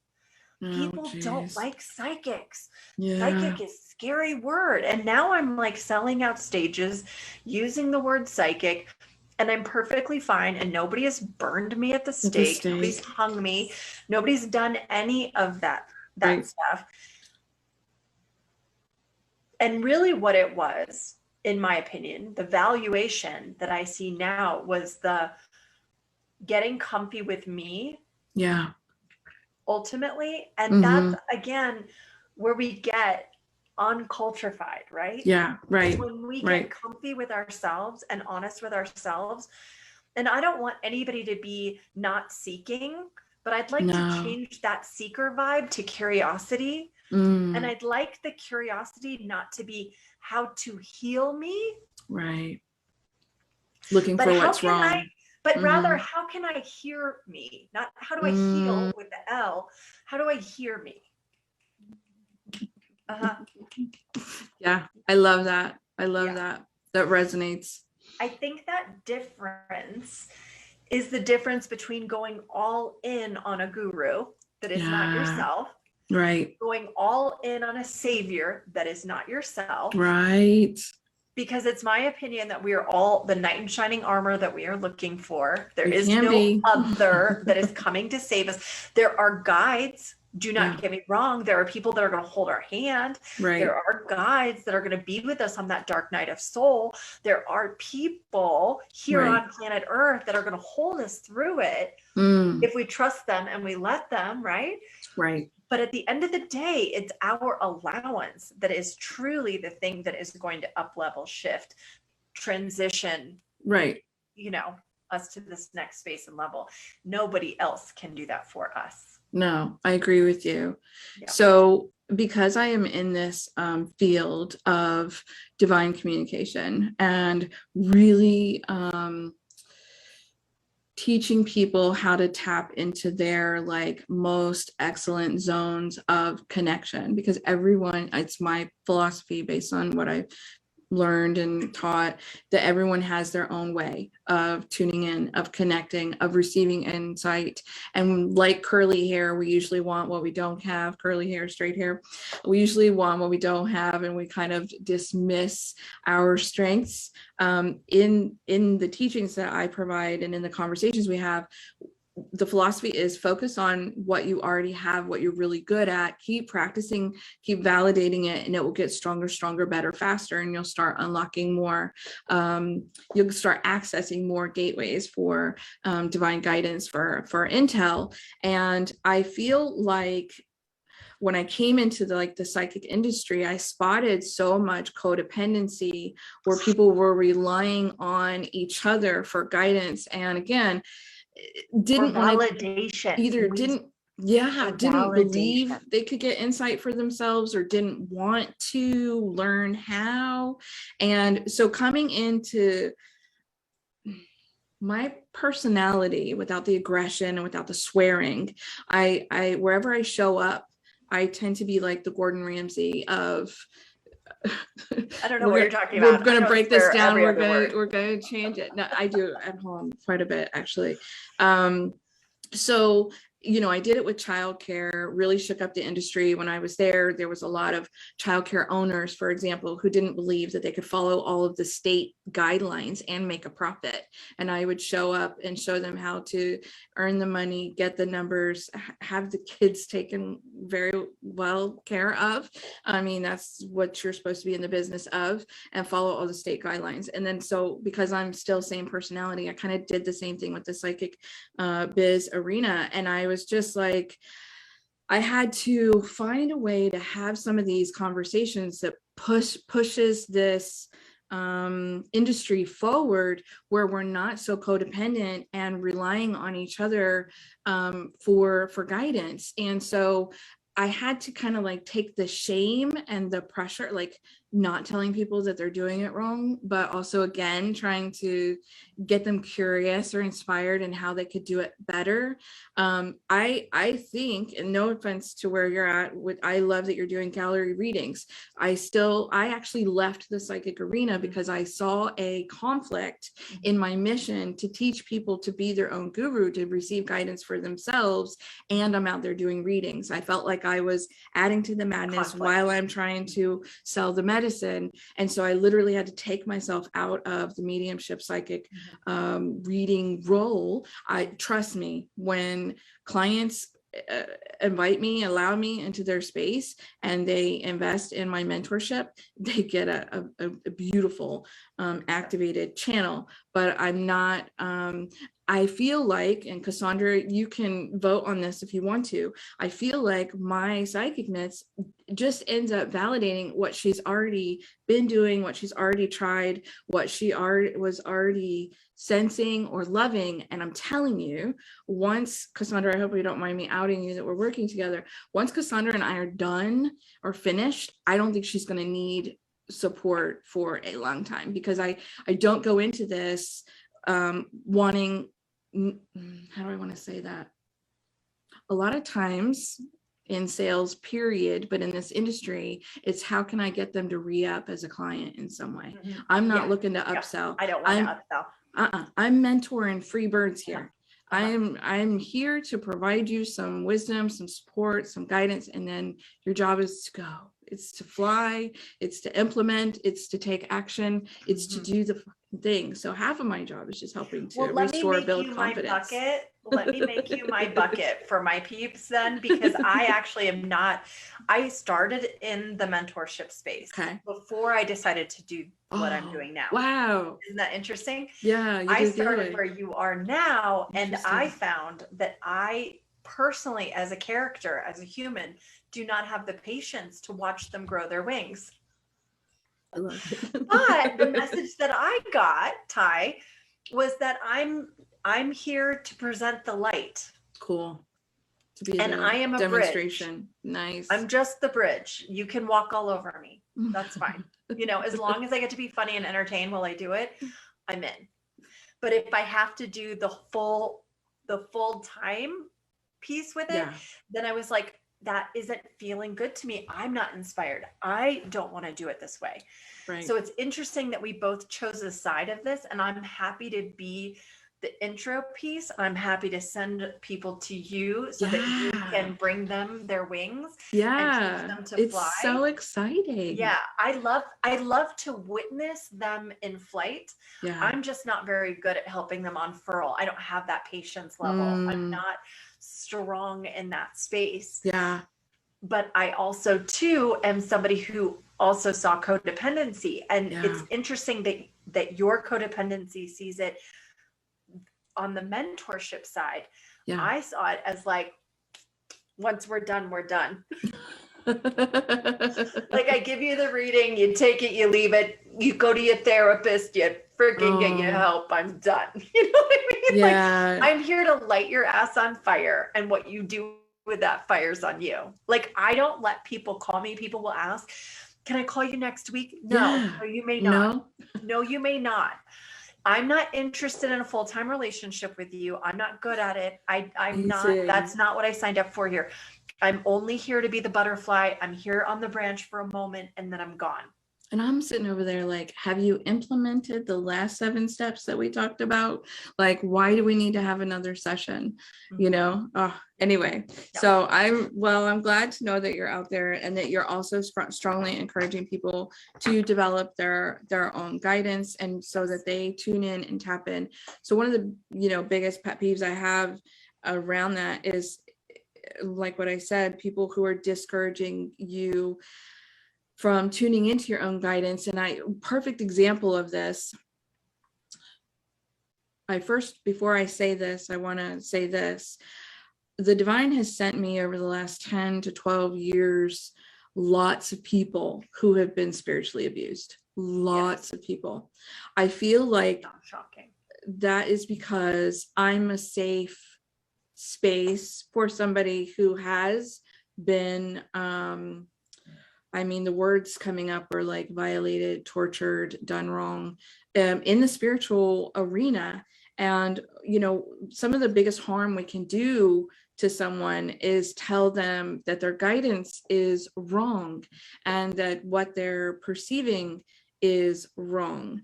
People don't like psychics. Psychic is a scary word. And now I'm like selling out stages using the word psychic, and I'm perfectly fine. And nobody has burned me at the stake. Nobody's hung me. Nobody's done any of that stuff. And really what it was, in my opinion, the valuation that I see now was the getting comfy with me. Yeah. Ultimately. And that's again where we get un-cultrified, right? Yeah. Right. When we get comfy with ourselves and honest with ourselves. And I don't want anybody to be not seeking, but I'd like to change that seeker vibe to curiosity. And I'd like the curiosity not to be how to heal me. Right. Looking for what's wrong. But rather, how can I hear me? Not how do I heal with the L? How do I hear me? Yeah, I love that. I love that. That resonates. I think that difference is the difference between going all in on a guru that is not yourself. Right. Going all in on a savior that is not yourself. Right. Because it's my opinion that we are all the knight in shining armor that we are looking for. There is no other that is coming to save us. There are guides. Do not get me wrong. There are people that are going to hold our hand. Right. There are guides that are going to be with us on that dark night of soul. There are people here on planet Earth that are going to hold us through it if we trust them and we let them, right? Right. But at the end of the day, it's our allowance that is truly the thing that is going to up-level, shift, transition, us to this next space and level. Nobody else can do that for us. No, I agree with you. Yeah. So because I am in this field of divine communication and really teaching people how to tap into their like most excellent zones of connection, because everyone, it's my philosophy based on what I've learned and taught, that everyone has their own way of tuning in, of connecting, of receiving insight. And like curly hair, we usually want what we don't have. Curly hair, straight hair, we usually want what we don't have, and we kind of dismiss our strengths. In the teachings that I provide and in the conversations we have, the philosophy is focus on what you already have, what you're really good at, keep practicing, keep validating it, and it will get stronger, stronger, better, faster, and you'll start unlocking more, you'll start accessing more gateways for divine guidance, for intel. And I feel like when I came into the psychic industry, I spotted so much codependency where people were relying on each other for guidance. And again, didn't want validation. either didn't believe they could get insight for themselves, or didn't want to learn how. And so coming into my personality, without the aggression and without the swearing, I wherever I show up, I tend to be like the Gordon Ramsay of I don't know what you're talking about. We're going to break this down. We're going to change it. No, I do at home quite a bit, actually. So, you know, I did it with childcare, really shook up the industry. When I was there, there was a lot of childcare owners, for example, who didn't believe that they could follow all of the state guidelines and make a profit. And I would show up and show them how to earn the money, get the numbers, have the kids taken very well care of. I mean, that's what you're supposed to be in the business of, and follow all the state guidelines. And then, so because I'm still same personality, I kind of did the same thing with the psychic biz arena. And I was just like, I had to find a way to have some of these conversations that pushes this industry forward, where we're not so codependent and relying on each other for guidance. And so I had to kind of like take the shame and the pressure, like not telling people that they're doing it wrong, but also again trying to get them curious or inspired in how they could do it better. I think, and no offense to where you're at, I love that you're doing gallery readings. I actually left the psychic arena because I saw a conflict in my mission to teach people to be their own guru, to receive guidance for themselves, and I'm out there doing readings. I felt like I was adding to the madness while I'm trying to sell the medicine. And so I literally had to take myself out of the mediumship psychic reading role. Trust me, when clients invite me, allow me into their space, and they invest in my mentorship, they get a beautiful activated channel. But I'm not, I feel like, and Cassandra, you can vote on this if you want to, I feel like my psychicness just ends up validating what she's already been doing, what she's already tried, what she was already sensing or loving. And I'm telling you, once Cassandra, I hope you don't mind me outing you that we're working together, once Cassandra and I are done or finished, I don't think she's going to need support for a long time, because I don't go into this wanting, how do I want to say that? A lot of times in sales, period, but in this industry, it's how can I get them to re-up as a client in some way? I'm not looking to upsell. I don't want to upsell. I'm mentoring free birds here. I'm here to provide you some wisdom, some support, some guidance, and then your job is to go. It's to fly, it's to implement, it's to take action, it's to do the thing. So half of my job is just helping to restore, build confidence. Let me make you my bucket for my peeps then, because I actually am not, I started in the mentorship space before I decided to do what I'm doing now. Wow. Isn't that interesting? Yeah. I started where you are now, and I found that I personally, as a character, as a human, do not have the patience to watch them grow their wings. I love it. But the message that I got, Ty, was that I'm here to present the light. Cool. To be and I am a demonstration. Bridge. Nice. I'm just the bridge. You can walk all over me. That's fine. You know, as long as I get to be funny and entertain while I do it, I'm in. But if I have to do the full time piece with it, then I was like, that isn't feeling good to me. I'm not inspired. I don't want to do it this way. Right. So it's interesting that we both chose a side of this, and I'm happy to be the intro piece, I'm happy to send people to you so that you can bring them their wings and teach them to fly. It's so exciting. Yeah, I love to witness them in flight. Yeah. I'm just not very good at helping them unfurl. I don't have that patience level. I'm not strong in that space. Yeah. But I also too am somebody who also saw codependency. And it's interesting that your codependency sees it on the mentorship side. Yeah. I saw it as like, once we're done, we're done. Like I give you the reading, you take it, you leave it, you go to your therapist, you freaking get your help, I'm done. You know what I mean? Yeah. Like I'm here to light your ass on fire, and what you do with that fire's on you. Like I don't let people call me. People will ask, can I call you next week? No, no, you may not. No, you may not. I'm not interested in a full-time relationship with you. I'm not good at it. I'm not, that's not what I signed up for here. I'm only here to be the butterfly. I'm here on the branch for a moment and then I'm gone. And I'm sitting over there like, have you implemented the last 7 steps that we talked about? Like, why do we need to have another session? You know? Anyway, so I'm glad to know that you're out there and that you're also strongly encouraging people to develop their own guidance, and so that they tune in and tap in. So one of the, biggest pet peeves I have around that is, like what I said, people who are discouraging you from tuning into your own guidance. And perfect example of this, before I say this, I want to say this. The divine has sent me over the last 10 to 12 years, lots of people who have been spiritually abused, lots of people. I feel like not shocking. That is because I'm a safe space for somebody who has been, the words coming up are like violated, tortured, done wrong, in the spiritual arena. And, some of the biggest harm we can do to someone is tell them that their guidance is wrong and that what they're perceiving is wrong.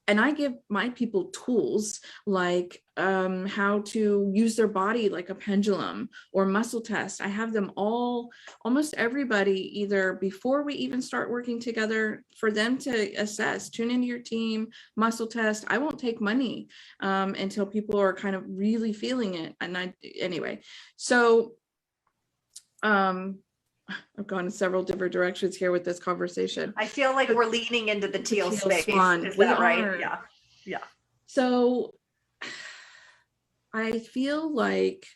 And I give my people tools like how to use their body like a pendulum or muscle test. I have them almost everybody, either before we even start working together, for them to assess, tune into your team, muscle test. I won't take money until people are kind of really feeling it. And anyway, so I've gone in several different directions here with this conversation. I feel like we're leaning into the teal space. Swan. Is that right? Yeah. Yeah. So I feel like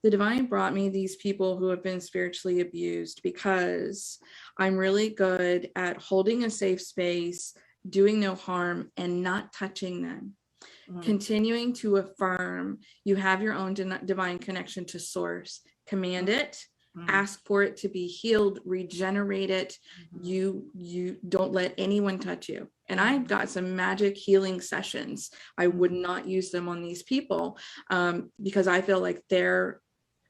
the divine brought me these people who have been spiritually abused because I'm really good at holding a safe space, doing no harm, and not touching them. Continuing to affirm you have your own divine connection to source. Command it. Ask for it to be healed, regenerate it. You don't let anyone touch you. And I've got some magic healing sessions. I would not use them on these people because I feel like their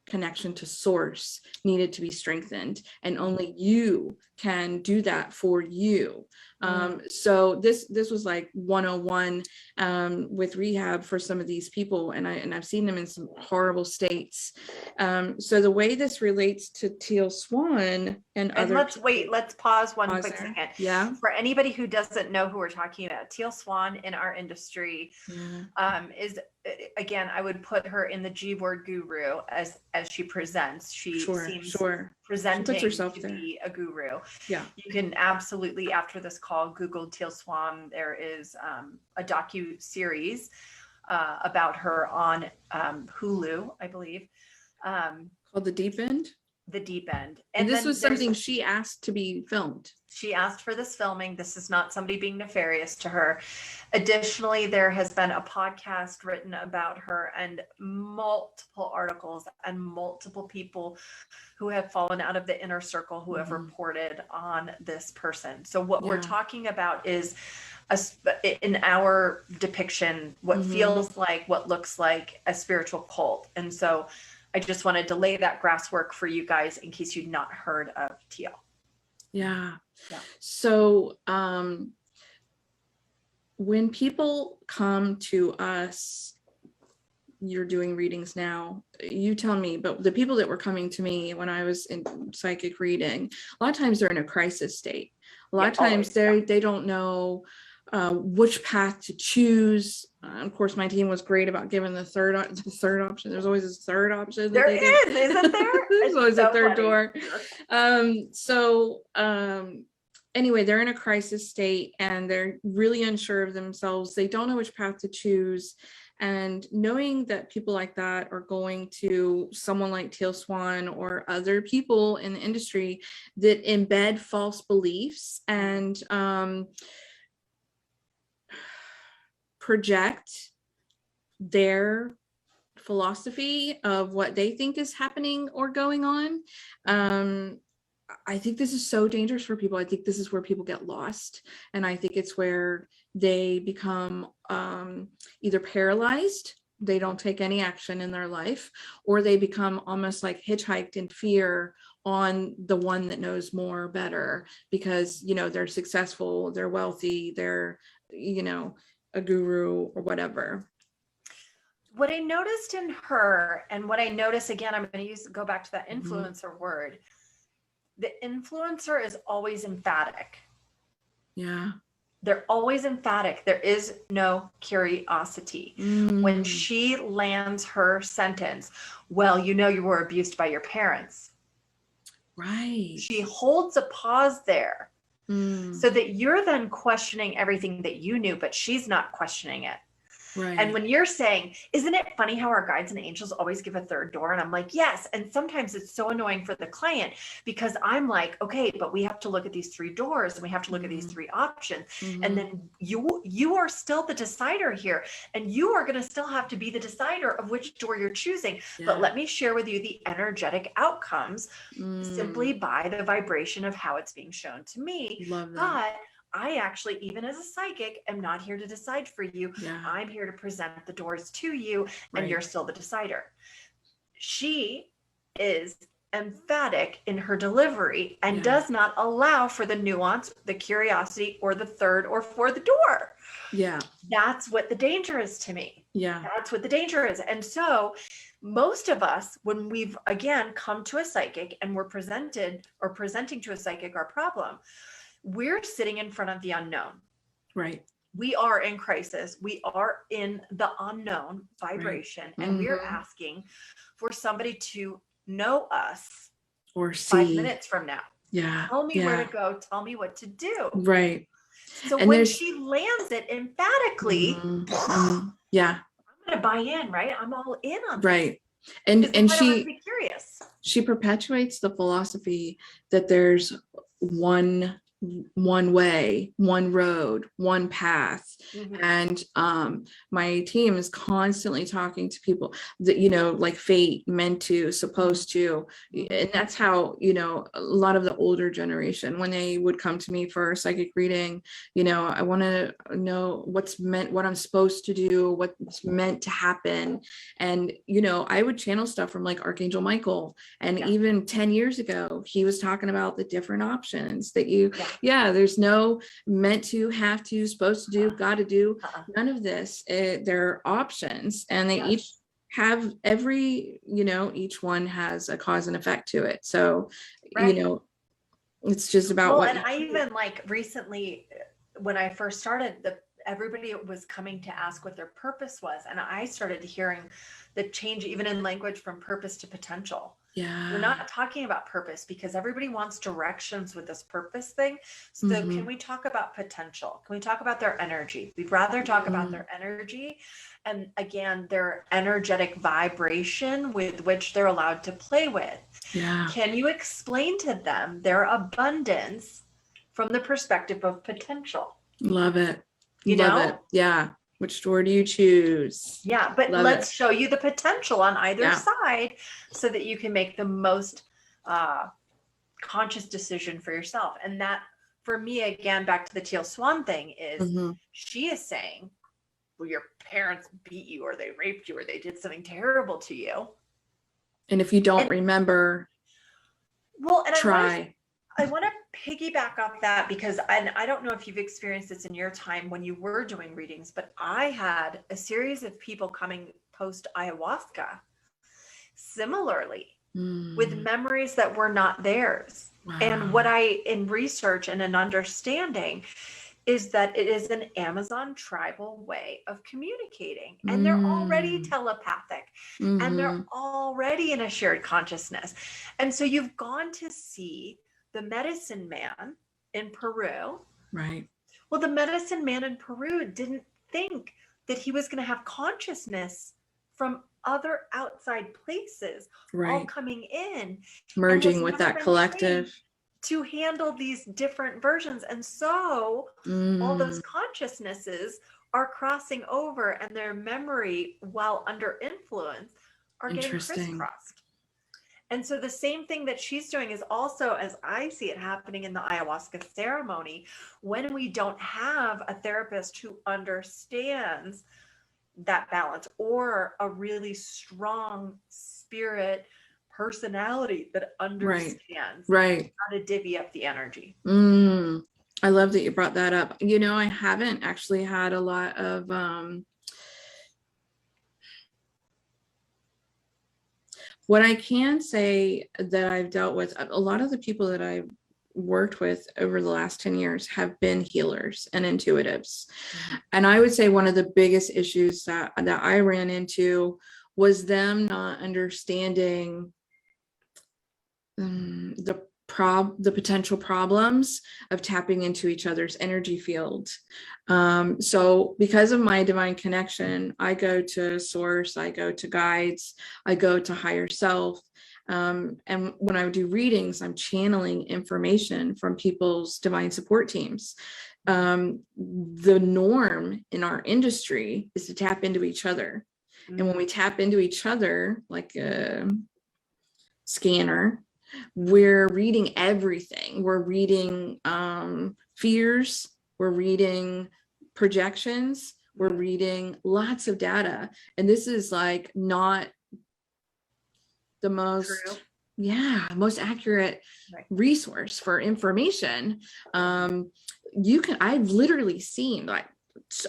connection to source needed to be strengthened, and only you can do that for you. So this was like 101 with rehab for some of these people, and I've seen them in some horrible states. So the way this relates to Teal Swan and other, let's pause one quick second. Yeah. For anybody who doesn't know who we're talking about, Teal Swan in our industry is, again, I would put her in the G word guru as she presents. She seems presenting to be a guru. Yeah. You can absolutely, after this call, Google Teal Swan. There is a docu-series about her on Hulu, I believe. Called The Deep End? The Deep End. And this was something she asked to be filmed. She asked for this filming. This is not somebody being nefarious to her. Additionally, there has been a podcast written about her and multiple articles and multiple people who have fallen out of the inner circle who have reported on this person. So what we're talking about is, in our depiction, what feels like, what looks like a spiritual cult. And so I just wanted to lay that grasswork for you guys in case you'd not heard of Teal. Yeah. So when people come to us, you're doing readings now, you tell me, but the people that were coming to me when I was in psychic reading, a lot of times they're in a crisis state. A lot of times they don't know which path to choose. Of course, my team was great about giving the third option. There's always a third option. There is, isn't there? There's always a third door. Anyway, they're in a crisis state and they're really unsure of themselves. They don't know which path to choose. And knowing that people like that are going to someone like Teal Swan or other people in the industry that embed false beliefs and project their philosophy of what they think is happening or going on, I think this is so dangerous for people. I think this is where people get lost. And I think it's where they become either paralyzed, they don't take any action in their life, or they become almost like hitchhiked in fear on the one that knows more better because, you know, they're successful, they're wealthy, they're, you know, a guru or whatever. What I noticed in her, and what I notice again, I'm going to go back to that influencer word. The influencer is always emphatic. Yeah. They're always emphatic. There is no curiosity. When she lands her sentence, well, you know, you were abused by your parents. Right. She holds a pause there so that you're then questioning everything that you knew, but she's not questioning it. Right. And when you're saying, isn't it funny how our guides and angels always give a third door? And I'm like, yes. And sometimes it's so annoying for the client because I'm like, okay, but we have to look at these three doors and we have to look at these three options. And then you are still the decider here, and you are going to still have to be the decider of which door you're choosing. Yeah. But let me share with you the energetic outcomes simply by the vibration of how it's being shown to me. Love that. But I actually, even as a psychic, am not here to decide for you. Yeah. I'm here to present the doors to you, and you're still the decider. She is emphatic in her delivery and does not allow for the nuance, the curiosity, or the third or fourth door. Yeah. That's what the danger is to me. Yeah. That's what the danger is. And so most of us, when we've, again, come to a psychic and we're presenting to a psychic our problem, we're sitting in front of the unknown. Right. We are in crisis. We are in the unknown vibration. Right. And we're asking for somebody to know us or see 5 minutes from now. Yeah. Tell me where to go. Tell me what to do. Right. So and when she lands it emphatically, yeah, I'm going to buy in, right? I'm all in on right. And curious. She perpetuates the philosophy that there's one way, one road, one path. And my team is constantly talking to people that, you know, like fate, meant to, supposed to. And that's how, you know, a lot of the older generation, when they would come to me for a psychic reading, you know, I want to know what's meant, what I'm supposed to do, what's meant to happen. And, you know, I would channel stuff from like Archangel Michael. And even 10 years ago, he was talking about the different options that you, there's no meant to, have to, supposed to do, got to do, none of this. They're options, and they each have each one has a cause and effect to it. So, you know, it's just about what. And I even like recently, when I first started, everybody was coming to ask what their purpose was. And I started hearing the change even in language from purpose to potential. Yeah. We're not talking about purpose because everybody wants directions with this purpose thing. So can we talk about potential? Can we talk about their energy? We'd rather talk about their energy and, again, their energetic vibration with which they're allowed to play with. Yeah. Can you explain to them their abundance from the perspective of potential? Love it. Love it. Yeah. Which door do you choose? Yeah, but let's show you the potential on either side so that you can make the most conscious decision for yourself. And that, for me, again, back to the Teal Swan thing, is she is saying, well, your parents beat you or they raped you or they did something terrible to you. And if you don't remember, well, and try. I want to piggyback off that because I don't know if you've experienced this in your time when you were doing readings, but I had a series of people coming post ayahuasca similarly with memories that were not theirs. Wow. And what in research and in understanding is that it is an Amazon tribal way of communicating, and they're already telepathic and they're already in a shared consciousness. And so you've gone to see the medicine man in Peru. Right. Well, the medicine man in Peru didn't think that he was going to have consciousness from other outside places all coming in, merging with that collective to handle these different versions. And so all those consciousnesses are crossing over, and their memory while under influence are getting crisscrossed. And so the same thing that she's doing is also, as I see it happening in the ayahuasca ceremony, when we don't have a therapist who understands that balance, or a really strong spirit personality that understands how to divvy up the energy. I love that you brought that up. You know, I haven't actually had a lot of what I can say that I've dealt with, a lot of the people that I've worked with over the last 10 years have been healers and intuitives. And I would say one of the biggest issues that I ran into was them not understanding the potential problems of tapping into each other's energy field. So because of my divine connection, I go to source, I go to guides, I go to higher self. And when I do readings, I'm channeling information from people's divine support teams. The norm in our industry is to tap into each other. And when we tap into each other, like a scanner, we're reading everything. We're reading fears, we're reading projections, we're reading lots of data. And this is like not the most most accurate resource for information. I've literally seen, like,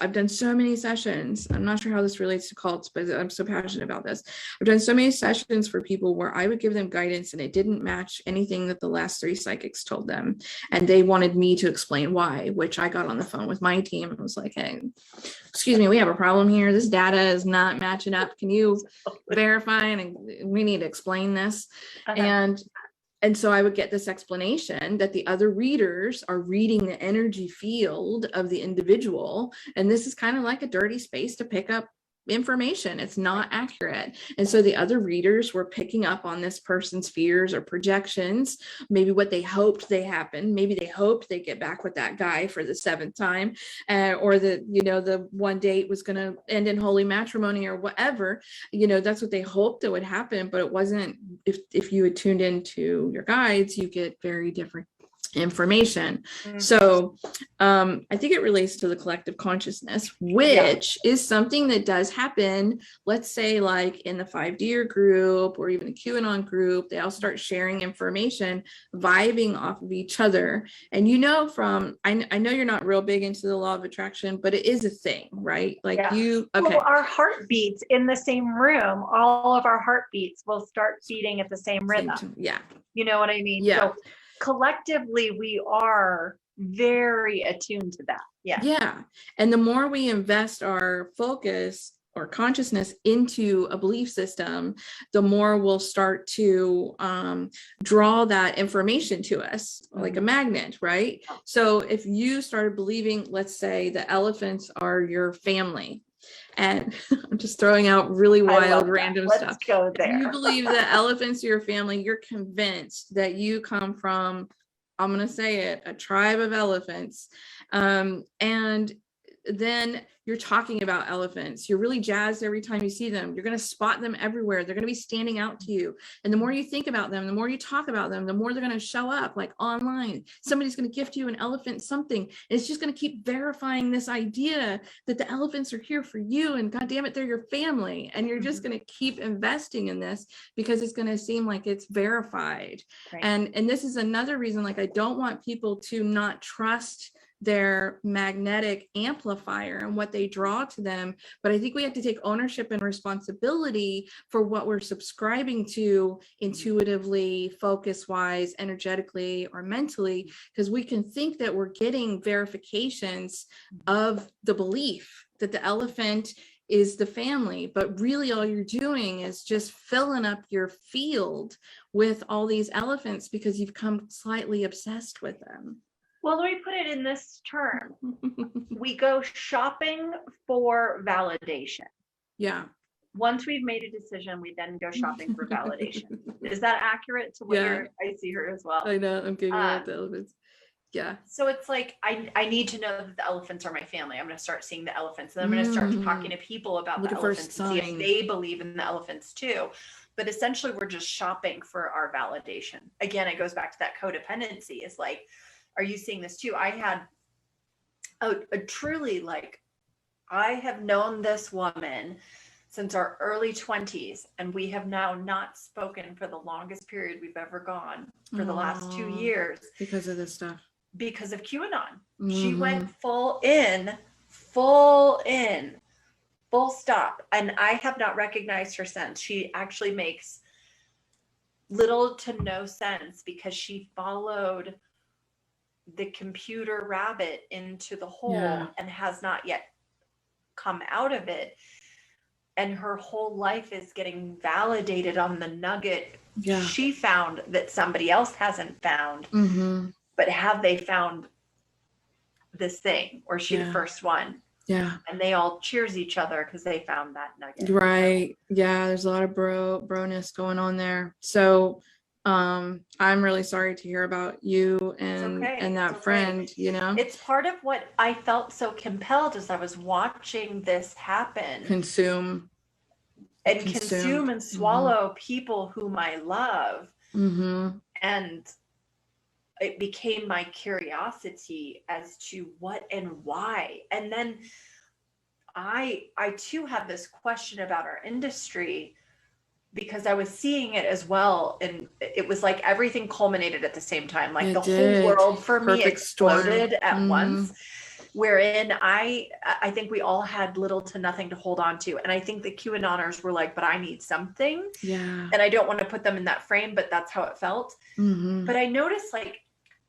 I've done so many sessions. I'm not sure how this relates to cults, but I'm so passionate about this. I've done so many sessions for people where I would give them guidance and it didn't match anything that the last 3 psychics told them. And they wanted me to explain why, which I got on the phone with my team and was like, hey, excuse me, we have a problem here. This data is not matching up. Can you verify? And we need to explain this. And so I would get this explanation that the other readers are reading the energy field of the individual. And this is kind of like a dirty space to pick up information. It's not accurate. And so the other readers were picking up on this person's fears or projections, maybe what they hoped they happened. Maybe they hoped they get back with that guy for the 7th time, or that, you know, the one date was going to end in holy matrimony or whatever. You know, that's what they hoped that would happen, but it wasn't. If you had tuned into your guides, you get very different information. So I think it relates to the collective consciousness, which is something that does happen. Let's say like in the 5D group or even the QAnon group, they all start sharing information, vibing off of each other. And you know, I know you're not real big into the law of attraction, but it is a thing, right? Like well, our heartbeats in the same room, all of our heartbeats will start beating at the same rhythm. You know what I mean? So collectively, we are very attuned to that. And the more we invest our focus or consciousness into a belief system, the more we'll start to draw that information to us like a magnet, right? So if you started believing, let's say the elephants are your family, and I'm just throwing out really wild, random stuff. Let's go there. If you believe that elephants are your family, you're convinced that you come from, I'm going to say it, a tribe of elephants. And then you're talking about elephants. You're really jazzed every time you see them. You're going to spot them everywhere. They're going to be standing out to you. And the more you think about them, the more you talk about them, the more they're going to show up, like online. Somebody's going to gift you an elephant something. It's just going to keep verifying this idea that the elephants are here for you, and God damn it, they're your family. And you're just going to keep investing in this because it's going to seem like it's verified. Right. And this is another reason, like, I don't want people to not trust their magnetic amplifier and what they draw to them. But I think we have to take ownership and responsibility for what we're subscribing to intuitively, focus wise, energetically, or mentally, because we can think that we're getting verifications of the belief that the elephant is the family, but really all you're doing is just filling up your field with all these elephants because you've become slightly obsessed with them. Well, let me put it in this term. We go shopping for validation. Yeah. Once we've made a decision, we then go shopping for validation. Is that accurate to what I see her as well? I know, I'm giving you the elephants. Yeah. So it's like, I need to know that the elephants are my family. I'm going to start seeing the elephants, and I'm going to start talking to people about the elephants and see if they believe in the elephants too. But essentially, we're just shopping for our validation. Again, it goes back to that codependency. It's like, are you seeing this too? I had a truly, like, I have known this woman since our early 20s, and we have now not spoken for the longest period we've ever gone for the last 2 years. Because of this stuff. Because of QAnon. She went full full stop. And I have not recognized her since. She actually makes little to no sense because she followed the computer rabbit into the hole and has not yet come out of it. And her whole life is getting validated on the nugget she found that somebody else hasn't found. But have they found this thing? Or is she the first one? Yeah. And they all cheers each other because they found that nugget. Right. Yeah, there's a lot of broness going on there. So I'm really sorry to hear about you and that friend, you know. It's part of what I felt so compelled as I was watching this happen. Consume and swallow people whom I love. And it became my curiosity as to what and why. And then I too have this question about our industry, because I was seeing it as well. And it was like everything culminated at the same time. Like whole world for me exploded at once, wherein I think we all had little to nothing to hold on to. And I think the QAnoners were like, but I need something. Yeah. And I don't want to put them in that frame, but that's how it felt. But I noticed, like,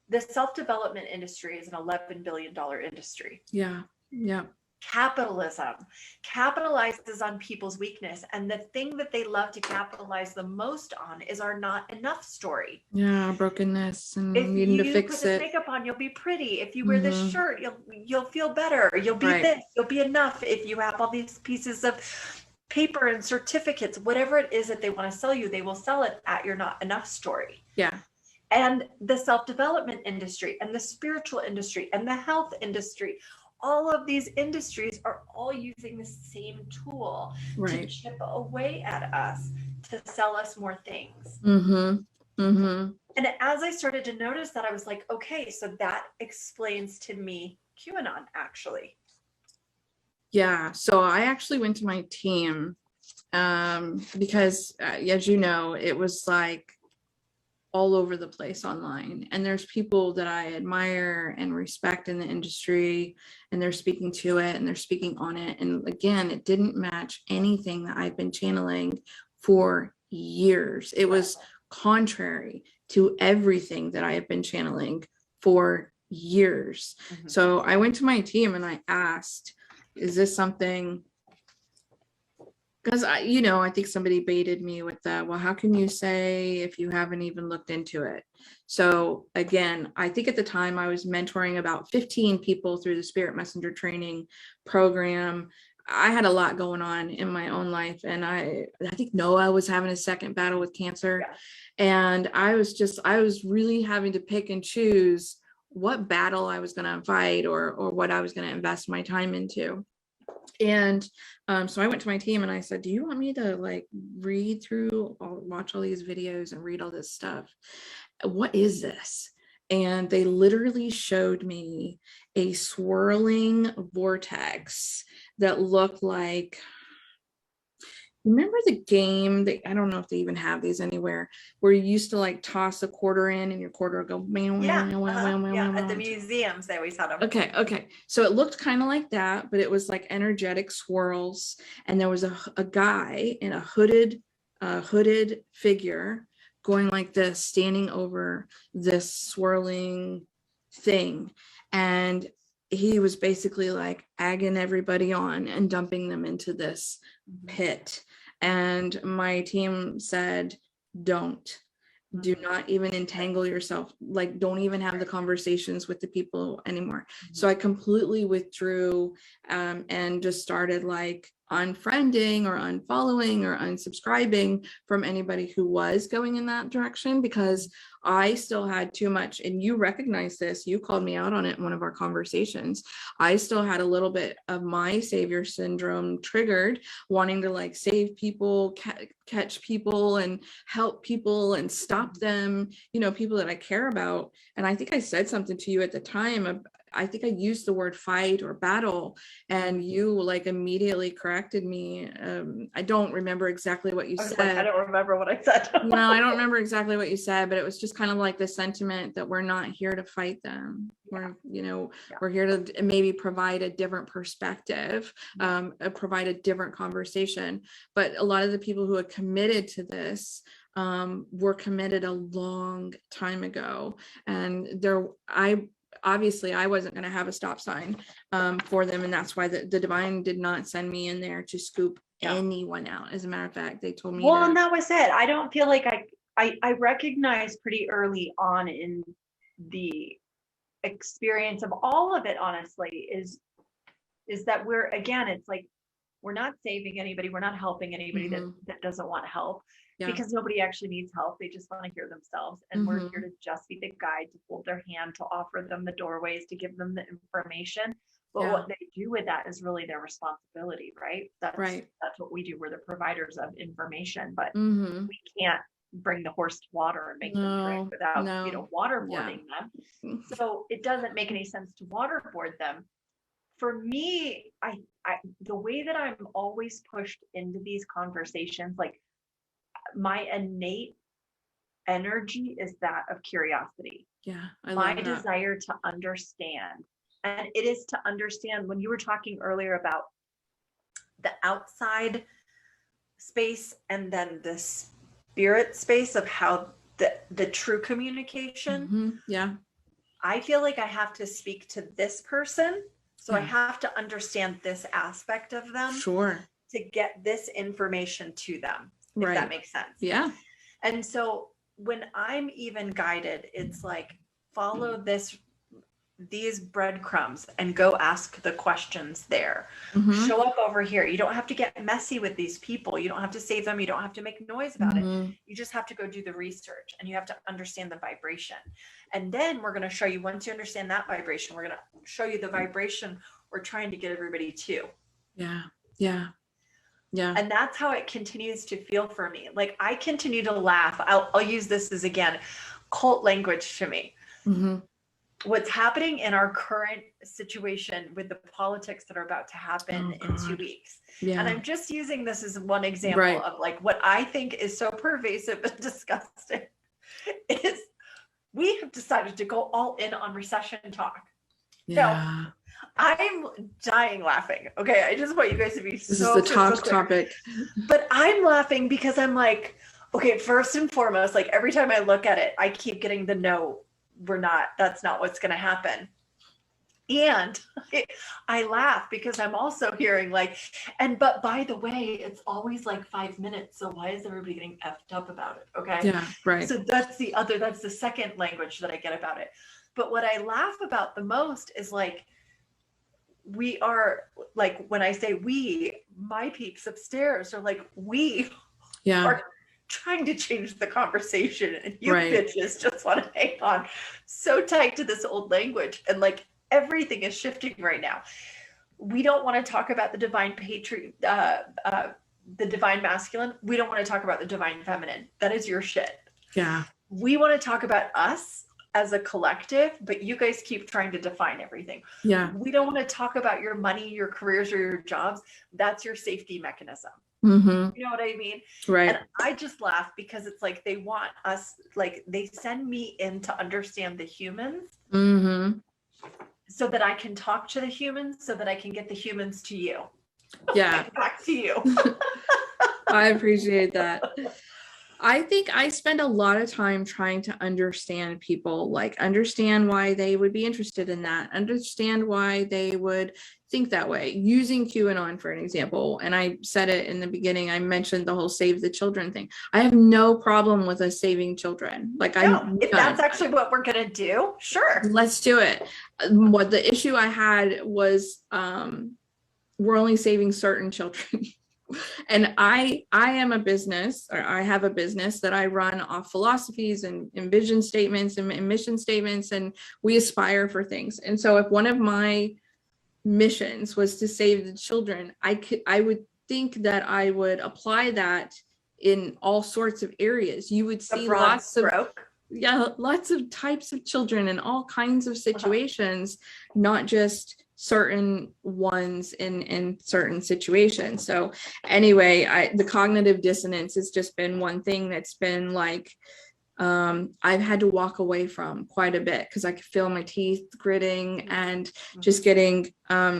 the self-development industry is an $11 billion industry. Yeah. Yeah. Capitalism capitalizes on people's weakness, and the thing that they love to capitalize the most on is our not enough story. Yeah, brokenness and if needing to fix it. If you put this makeup on, you'll be pretty. If you wear this shirt, you'll feel better. You'll be this. You'll be enough. If you have all these pieces of paper and certificates, whatever it is that they want to sell you, they will sell it at your not enough story. Yeah. And the self-development industry and the spiritual industry and the health industry, all of these industries are all using the same tool to chip away at us, to sell us more things. And as I started to notice that, I was like, okay, so that explains to me QAnon, actually. Yeah, so I actually went to my team because, as you know, it was like all over the place online, and there's people that I admire and respect in the industry, and they're speaking to it and they're speaking on it. And again, it didn't match anything that I've been channeling for years. It was contrary to everything that I have been channeling for years. So I went to my team and I asked, is this something? Because I think somebody baited me with that. Well, how can you say if you haven't even looked into it? So again, I think at the time I was mentoring about 15 people through the Spirit Messenger training program. I had a lot going on in my own life, and I think Noah was having a second battle with cancer, and I was really having to pick and choose what battle I was going to fight or what I was going to invest my time into. And so I went to my team and I said, do you want me to like read through or watch all these videos and read all this stuff? What is this? And they literally showed me a swirling vortex that looked like, remember the game that, I don't know if they even have these anywhere, where you used to like toss a quarter in and your quarter would go Yeah, at the museums they always had them. Okay. So it looked kind of like that, but it was like energetic swirls, and there was a guy in a hooded figure going like this, standing over this swirling thing, and he was basically like egging everybody on and dumping them into this pit. And my team said, do not even entangle yourself, like don't even have the conversations with the people anymore. So I completely withdrew and just started like unfriending or unfollowing or unsubscribing from anybody who was going in that direction, because I still had too much, and you recognize this, you called me out on it in one of our conversations. I still had a little bit of my savior syndrome triggered, wanting to like save people, catch people and help people and stop them, you know, people that I care about. And I think I said something to you at the time. I think I used the word fight or battle, and you like immediately corrected me. I don't remember exactly what you said. Like, I don't remember what I said. No, I don't remember exactly what you said, but it was just kind of like the sentiment that we're not here to fight them. We're, you know, we're here to maybe provide a different perspective, provide a different conversation. But a lot of the people who are committed to this were committed a long time ago, and obviously I wasn't going to have a stop sign for them. And that's why the divine did not send me in there to scoop anyone out. As a matter of fact, they told me. Well, and that was it. I don't feel like I recognized pretty early on in the experience of all of it, honestly, is that we're, again, it's like, we're not saving anybody. We're not helping anybody that doesn't want help, because nobody actually needs help. They just want to hear themselves. And we're here to just be the guide, to hold their hand, to offer them the doorways, to give them the information. But what they do with that is really their responsibility, right? That's what we do. We're the providers of information, but we can't bring the horse to water and make them drink without, waterboarding them. So it doesn't make any sense to waterboard them. For me, I the way that I'm always pushed into these conversations, like my innate energy is that of curiosity. Yeah, my desire to understand. And it is to understand, when you were talking earlier about the outside space and then the spirit space of how the true communication. I feel like I have to speak to this person. So I have to understand this aspect of them to get this information to them, if that makes sense. Yeah. And so when I'm even guided, it's like, follow these breadcrumbs and go ask the questions there. Show up over here. You don't have to get messy with these people. You don't have to save them. You don't have to make noise about it. You just have to go do the research, and you have to understand the vibration. And then we're going to show you, once you understand that vibration, we're going to show you the vibration we're trying to get everybody to. Yeah. And that's how it continues to feel for me. Like, I continue to laugh. I'll use this as, again, cult language to me. What's happening in our current situation with the politics that are about to happen in 2 weeks. And I'm just using this as one example of like what I think is so pervasive and disgusting is we have decided to go all in on recession talk. Yeah. So I'm dying laughing. Okay. I just want you guys to be this is the top topic. But I'm laughing because I'm like, okay, first and foremost, like every time I look at it, I keep getting the no. That's not what's going to happen. And I laugh because I'm also hearing like, but by the way, it's always like 5 minutes. So why is everybody getting effed up about it? Okay. Yeah. Right. So that's the second language that I get about it. But what I laugh about the most is like, we are like, when I say we, my peeps upstairs are like, we are trying to change the conversation, and you Right. bitches just want to hang on so tight to this old language. And like everything is shifting right now. We don't want to talk about the divine the divine masculine. We don't want to talk about the divine feminine. That is your shit. Yeah. We want to talk about us as a collective, but you guys keep trying to define everything. Yeah. We don't want to talk about your money, your careers, or your jobs. That's your safety mechanism. Mm-hmm. You know what I mean? Right. And I just laugh because it's like they want us, like they send me in to understand the humans. Mm-hmm. So that I can talk to the humans, so that I can get the humans to you. Yeah. Back to you. I appreciate that. I think I spend a lot of time trying to understand people, like understand why they would be interested in that, understand why they would think that way, using QAnon for an example. And I said it in the beginning, I mentioned the whole save the children thing. I have no problem with us saving children. Like if that's actually what we're going to do, sure. Let's do it. What the issue I had was we're only saving certain children. And I am a business, or I have a business that I run off philosophies and vision statements and mission statements, and we aspire for things. And so if one of my missions was to save the children, I would think that I would apply that in all sorts of areas. You would see lots of types of children in all kinds of situations, not just certain ones in certain situations. So anyway, the cognitive dissonance has just been one thing that's been like I've had to walk away from quite a bit, because I could feel my teeth gritting and just getting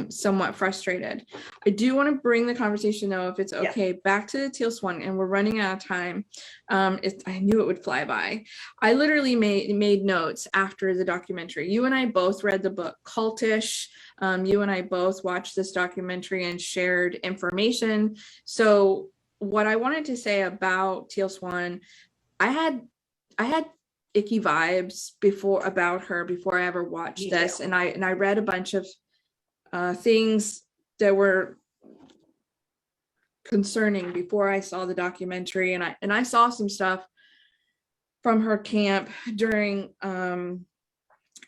somewhat frustrated. I do want to bring the conversation, though, if it's okay, back to the teal swan, and we're running out of time. I knew it would fly by. I literally made notes after the documentary. You and I both read the book Cultish. You and I both watched this documentary and shared information. So what I wanted to say about teal swan, I had icky vibes about her before I ever watched this. And I read a bunch of things that were concerning before I saw the documentary. And I saw some stuff from her camp during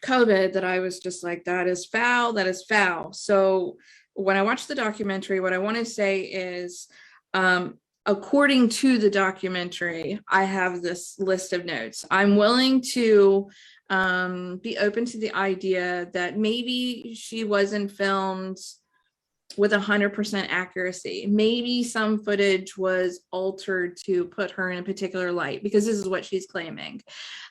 COVID that I was just like, that is foul, that is foul. So when I watched the documentary, what I want to say is, according to the documentary, I have this list of notes. I'm willing to be open to the idea that maybe she wasn't filmed with 100% accuracy. Maybe some footage was altered to put her in a particular light, because this is what she's claiming.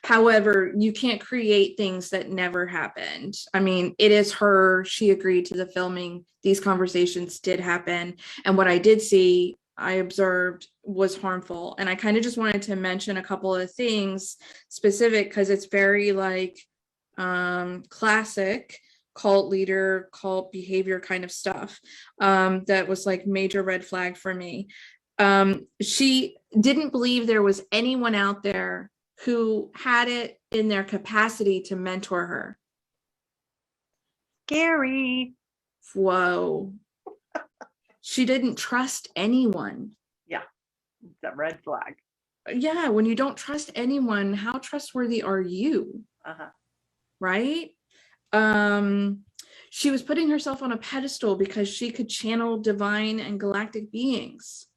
However, you can't create things that never happened. I mean, it is her. She agreed to the filming. These conversations did happen. And what I did see, I observed, was harmful. And I kind of just wanted to mention a couple of things specific, because it's very like classic cult leader, cult behavior kind of stuff. That was like major red flag for me. She didn't believe there was anyone out there who had it in their capacity to mentor her. Scary. Whoa. She didn't trust anyone. Yeah, it's a red flag. Yeah, when you don't trust anyone, how trustworthy are you? Right? She was putting herself on a pedestal because she could channel divine and galactic beings.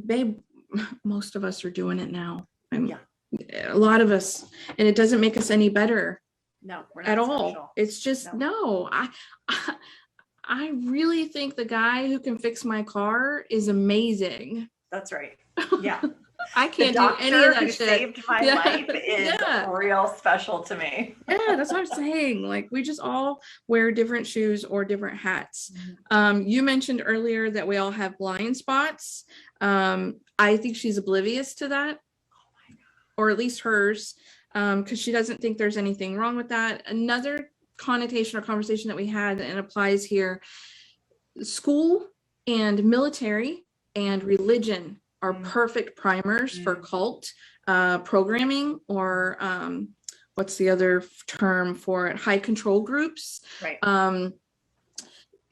Babe, most of us are doing it now. A lot of us, and it doesn't make us any better. No, we're not at special. all. It's just no. I really think the guy who can fix my car is amazing. That's right. Yeah. I can't do any of that shit. Saved my life is real special to me. Yeah, that's what I'm saying. Like, we just all wear different shoes or different hats. You mentioned earlier that we all have blind spots. I think she's oblivious to that, or at least hers, because she doesn't think there's anything wrong with that. Another connotation or conversation that we had, and applies here, school and military and religion are perfect primers for cult programming, or what's the other term for it? High control groups. Right.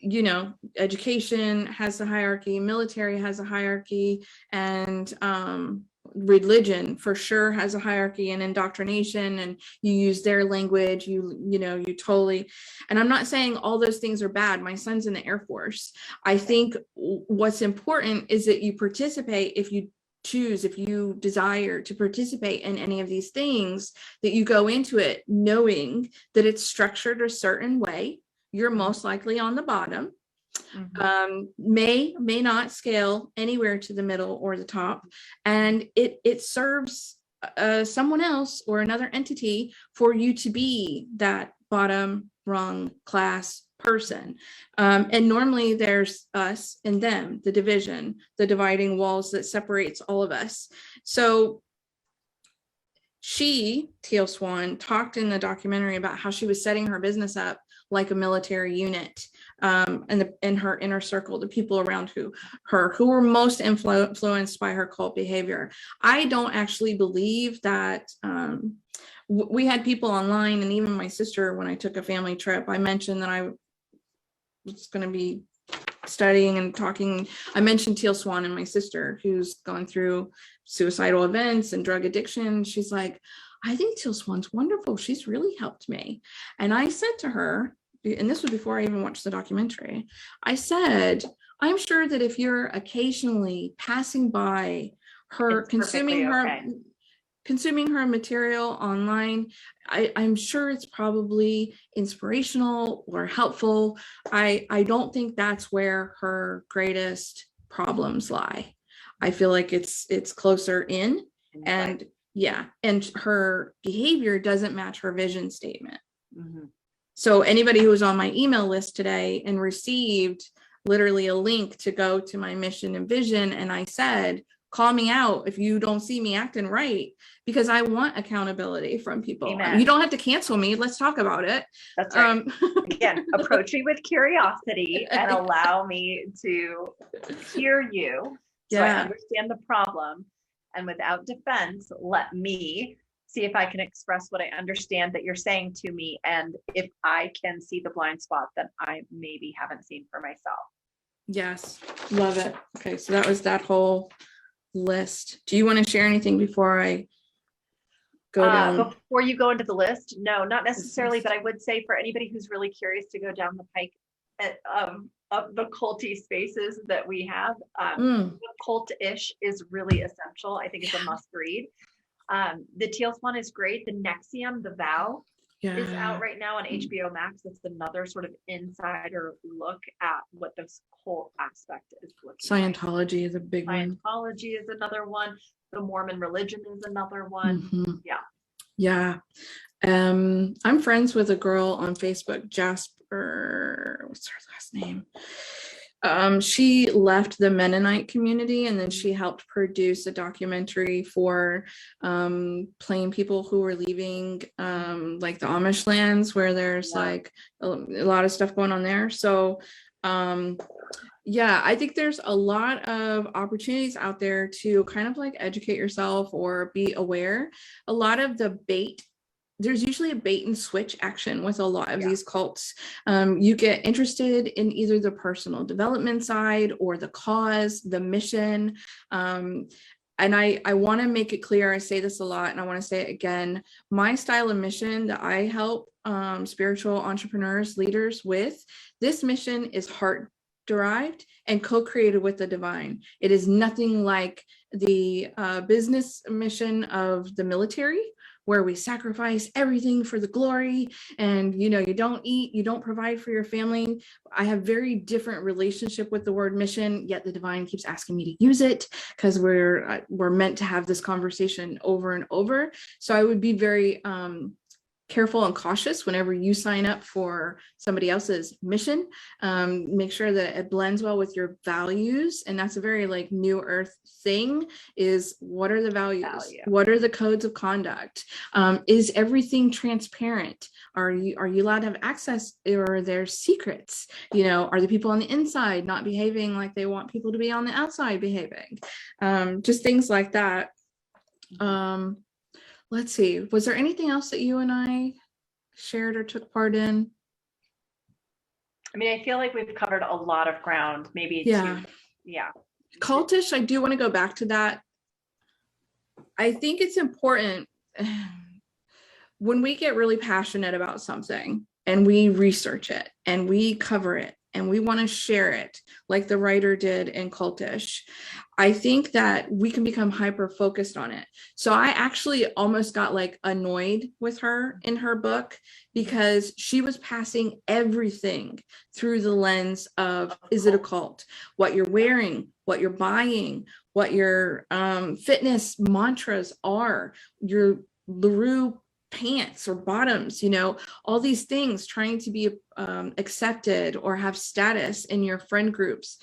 you know, education has a hierarchy, military has a hierarchy, and religion for sure has a hierarchy and indoctrination, and you use their language, you know, you totally, and I'm not saying all those things are bad. My son's in the Air Force. I think what's important is that you participate if you choose, if you desire to participate in any of these things, that you go into it knowing that it's structured a certain way. You're most likely on the bottom. May not scale anywhere to the middle or the top, and it serves someone else or another entity for you to be that bottom rung class person. And normally there's us and them, the division, the dividing walls that separates all of us. So Teal Swan, talked in the documentary about how she was setting her business up like a military unit, and in her inner circle, the people around who were most influenced by her cult behavior. I don't actually believe that. We had people online, and even my sister, when I took a family trip, I mentioned that I was going to be studying and talking. I mentioned Teal Swan and my sister, who's gone through suicidal events and drug addiction. She's like, I think Teal Swan's wonderful. She's really helped me. And I said to her, and this was before I even watched the documentary, I said, I'm sure that if you're occasionally passing by her, consuming her material online, I'm sure it's probably inspirational or helpful. I don't think that's where her greatest problems lie. I feel like it's closer in, and yeah, and her behavior doesn't match her vision statement. So anybody who was on my email list today and received literally a link to go to my mission and vision, and I said, call me out if you don't see me acting right, because I want accountability from people. You don't have to cancel me. Let's talk about it. That's right. Again, approach me with curiosity and allow me to hear you so I understand the problem. And without defense, let me see if I can express what I understand that you're saying to me, and if I can see the blind spot that I maybe haven't seen for myself. Yes, love it. Okay, so that was that whole list. Do you want to share anything before I go down? Before you go into the list? No, not necessarily, but I would say for anybody who's really curious to go down the pike of the culty spaces that we have, cult-ish is really essential. I think it's a must read. The Teal Swan is great. The Nexium, The Vow, is out right now on HBO Max. It's another sort of insider look at what this cult aspect is looking Scientology is a big one. Scientology is another one. The Mormon religion is another one. Yeah. I'm friends with a girl on Facebook, Jasper, what's her last name? She left the Mennonite community, and then she helped produce a documentary for plain people who were leaving like the Amish lands, where there's like a lot of stuff going on there. So yeah, I think there's a lot of opportunities out there to kind of like educate yourself or be aware. A lot of the there's usually a bait and switch action with a lot of these cults. You get interested in either the personal development side or the cause, the mission. And I want to make it clear, I say this a lot and I want to say it again, my style of mission that I help spiritual entrepreneurs, leaders with, this mission is heart derived and co-created with the divine. It is nothing like the business mission of the military, where we sacrifice everything for the glory, and you know, you don't eat, you don't provide for your family. I have very different relationship with the word mission, yet the divine keeps asking me to use it because we're meant to have this conversation over and over. So I would be very careful and cautious whenever you sign up for somebody else's mission. Make sure that it blends well with your values. And that's a very like new earth thing, is what are the values? What are the codes of conduct? Is everything transparent? Are you allowed to have access, or are there secrets? You know, are the people on the inside not behaving like they want people to be on the outside behaving? Just things like that. Let's see, was there anything else that you and I shared or took part in? I mean, I feel like we've covered a lot of ground, maybe Yeah. yeah. Cultish, I do want to go back to that. I think it's important when we get really passionate about something and we research it and we cover it and we want to share it like the writer did in Cultish, I think that we can become hyper focused on it. So I actually almost got like annoyed with her in her book because she was passing everything through the lens of, is it a cult? What you're wearing, what you're buying, what your fitness mantras are, your LaRue pants or bottoms, you know, all these things, trying to be accepted or have status in your friend groups.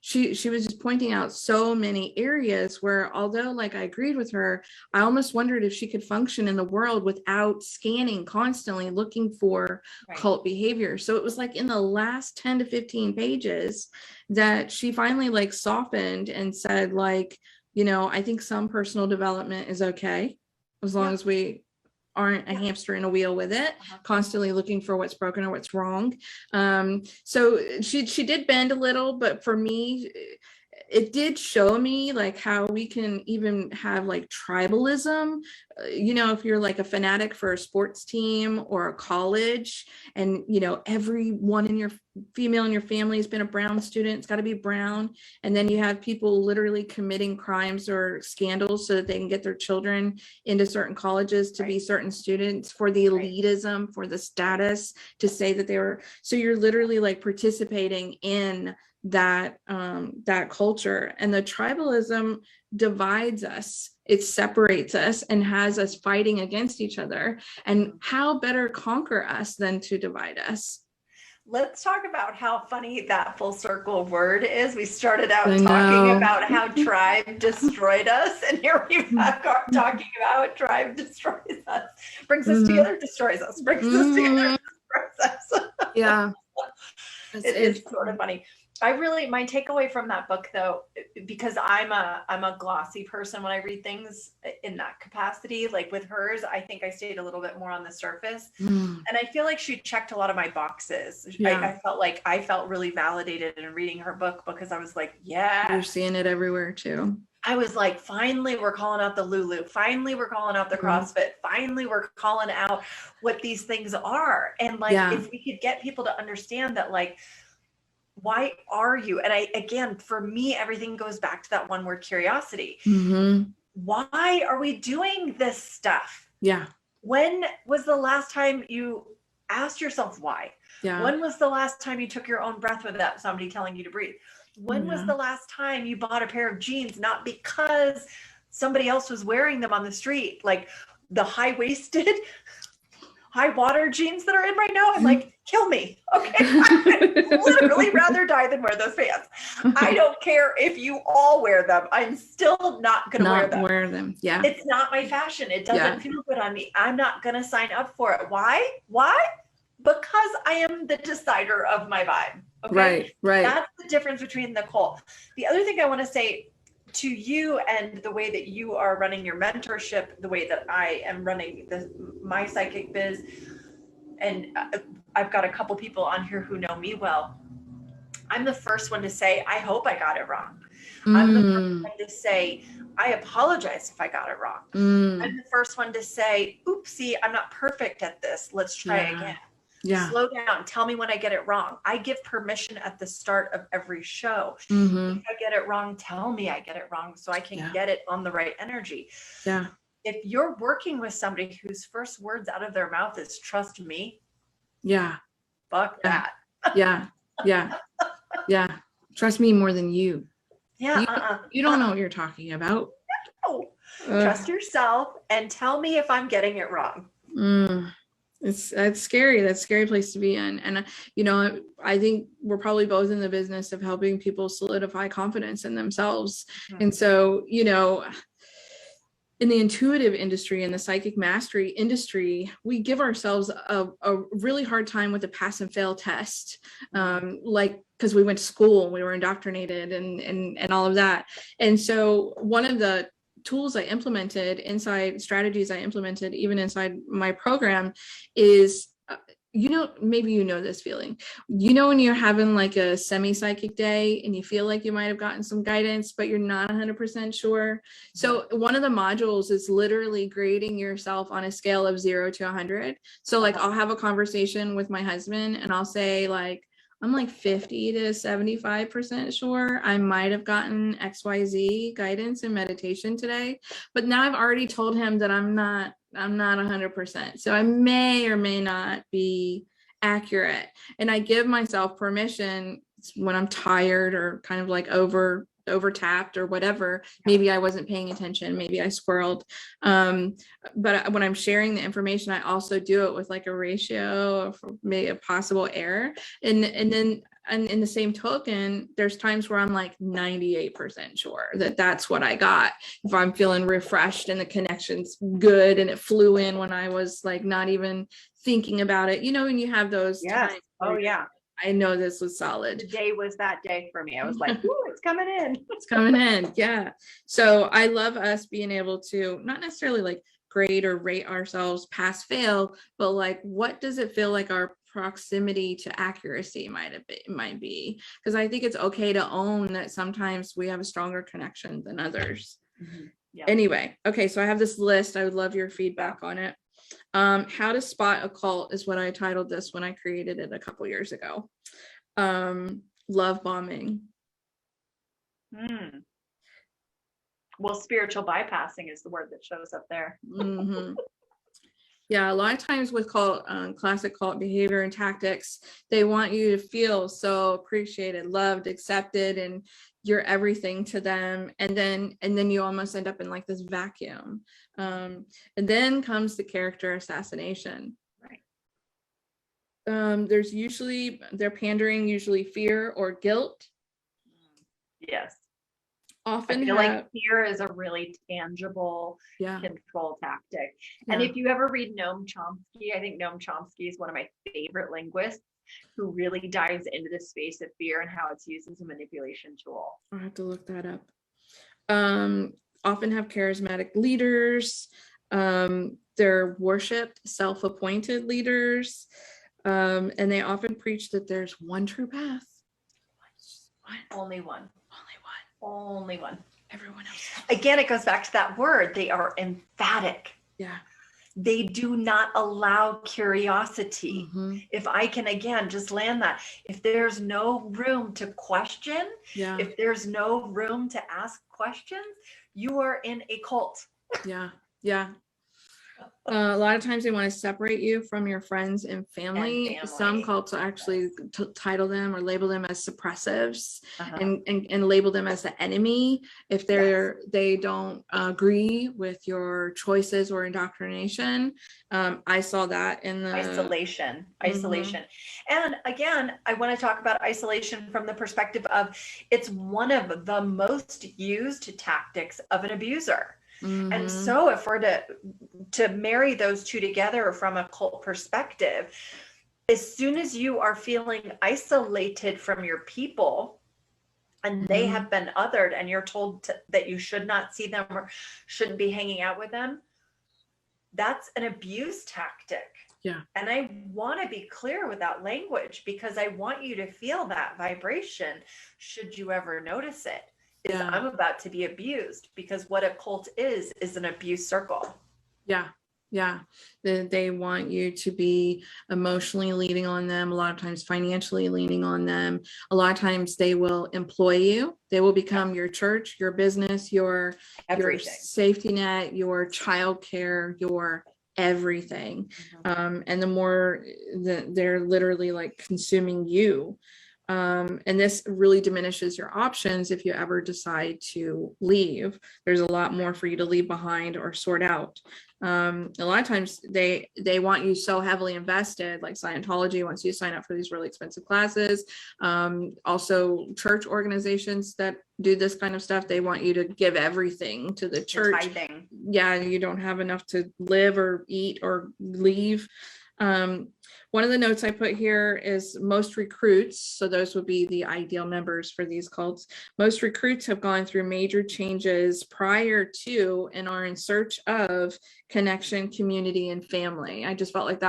She was just pointing out so many areas where, although like I agreed with her, I almost wondered if she could function in the world without scanning constantly, looking for cult behavior. So it was like in the last 10 to 15 pages that she finally like softened and said, like, you know, I think some personal development is okay as long as we aren't a hamster in a wheel with it, constantly looking for what's broken or what's wrong. So she did bend a little, but for me, it did show me like how we can even have like tribalism. You know, if you're like a fanatic for a sports team or a college, and you know everyone in your female in your family has been a Brown student, it's got to be Brown, and then you have people literally committing crimes or scandals so that they can get their children into certain colleges to be certain students for the elitism, for the status, to say that they were. So you're literally like participating in that that culture, and the tribalism divides us, it separates us and has us fighting against each other. And how better conquer us than to divide us? Let's talk about how funny that full circle word is. We started out talking about how tribe destroyed us, and here we are talking about how tribe destroys us, brings us together, destroys us, brings us together, destroys us. Yeah. It's sort of funny. My takeaway from that book though, because I'm a glossy person when I read things in that capacity, like with hers, I think I stayed a little bit more on the surface. And I feel like she checked a lot of my boxes. I felt like I felt really validated in reading her book, because I was like, yeah. You're seeing it everywhere too. I was like, finally, we're calling out the Lulu. Finally, we're calling out the CrossFit. Finally, we're calling out what these things are. And like, if we could get people to understand that, like, why are you? And again, for me, everything goes back to that one word, curiosity. Why are we doing this stuff? Yeah. When was the last time you asked yourself why? Yeah. When was the last time you took your own breath without somebody telling you to breathe? When was the last time you bought a pair of jeans, not because somebody else was wearing them on the street, like the high-waisted, high-water jeans that are in right now? I'm like, kill me. Okay. I would literally rather die than wear those pants. I don't care if you all wear them. I'm still not going to wear them. Yeah. It's not my fashion. It doesn't feel good on me. I'm not going to sign up for it. Why? Because I am the decider of my vibe. Okay. Right. That's the difference between the cult. The other thing I want to say to you, and the way that you are running your mentorship, the way that I am running my psychic biz, and I've got a couple people on here who know me well. I'm the first one to say, I hope I got it wrong. I'm the first one to say, I apologize if I got it wrong. I'm the first one to say, oopsie, I'm not perfect at this. Let's try again. Yeah. Slow down. Tell me when I get it wrong. I give permission at the start of every show. If I get it wrong, tell me I get it wrong so I can get it on the right energy. Yeah. If you're working with somebody whose first words out of their mouth is trust me. Yeah. Fuck that. Yeah. Trust me more than you. Yeah. You don't know what you're talking about. No. Trust yourself and tell me if I'm getting it wrong. That's scary. That's a scary place to be in. And, you know, I think we're probably both in the business of helping people solidify confidence in themselves. And so, you know, in the intuitive industry and the psychic mastery industry, we give ourselves a really hard time with the pass and fail test. Like, because we went to school, we were indoctrinated and all of that. And so one of the tools I implemented strategies I implemented even inside my program is maybe you know this feeling, when you're having like a semi-psychic day and you feel like you might have gotten some guidance, but you're not 100% sure. So one of the modules is literally grading yourself on a scale of 0 to 100. So like I'll have a conversation with my husband and I'll say like, I'm like 50 to 75% sure I might have gotten XYZ guidance and meditation today, but now I've already told him that I'm not 100%. So I may or may not be accurate. And I give myself permission when I'm tired or kind of like over tapped or whatever, maybe I wasn't paying attention, maybe I squirreled. But when I'm sharing the information, I also do it with like a ratio of maybe a possible error. And then in the same token, there's times where I'm like 98% sure that that's what I got. If I'm feeling refreshed and the connection's good and it flew in when I was like not even thinking about it, and you have those times. Oh yeah. I know this was solid. Today was that day for me. I was like, ooh, it's coming in. It's coming in. Yeah. So I love us being able to not necessarily like grade or rate ourselves pass fail, but like, what does it feel like our proximity to accuracy might be? Because I think it's okay to own that sometimes we have a stronger connection than others. Mm-hmm. Yeah. Anyway, okay. So I have this list. I would love your feedback on it. How to spot a cult is what I titled this when I created it a couple years ago. Love bombing. Well, spiritual bypassing is the word that shows up there. Mm-hmm. Yeah, a lot of times with classic cult behavior and tactics, they want you to feel so appreciated, loved, accepted, and you're everything to them. And then you almost end up in like this vacuum. And then comes the character assassination. Right. They're pandering, usually fear or guilt. Yes. Often I feel like fear is a really tangible control tactic. Yeah. And if you ever read Noam Chomsky, I think Noam Chomsky is one of my favorite linguists who really dives into the space of fear and how it's used as a manipulation tool. I'll have to look that up. Often have charismatic leaders. They're worshipped, self-appointed leaders. And they often preach that there's one true path. Only one. Everyone else. Again, it goes back to that word. They are emphatic. Yeah. They do not allow curiosity. Mm-hmm. If I can, again, just land that. If there's no room to question, if there's no room to ask questions, you are in a cult. Yeah. A lot of times they want to separate you from your friends and family. Some cults actually title them or label them as suppressives and label them as the enemy if they don't agree with your choices or indoctrination. I saw that in the isolation. And again, I want to talk about isolation from the perspective of it's one of the most used tactics of an abuser. Mm-hmm. And so if we're to marry those two together from a cult perspective, as soon as you are feeling isolated from your people and they have been othered and you're told that you should not see them or shouldn't be hanging out with them, that's an abuse tactic. Yeah. And I want to be clear with that language because I want you to feel that vibration should you ever notice it. I'm about to be abused, because what a cult is an abuse circle. Yeah. They want you to be emotionally leaning on them, a lot of times financially leaning on them. A lot of times they will employ you. They will become your church, your business, your safety net, your childcare, your everything. And the more they're literally like consuming you. And this really diminishes your options if you ever decide to leave. There's a lot more for you to leave behind or sort out. A lot of times they want you so heavily invested, like Scientology wants you to sign up for these really expensive classes. Also church organizations that do this kind of stuff, they want you to give everything to the church. Tithing. Yeah, you don't have enough to live or eat or leave. One of the notes I put here is most recruits, so those would be the ideal members for these cults. Most recruits have gone through major changes prior to and are in search of connection, community, and family. I just felt like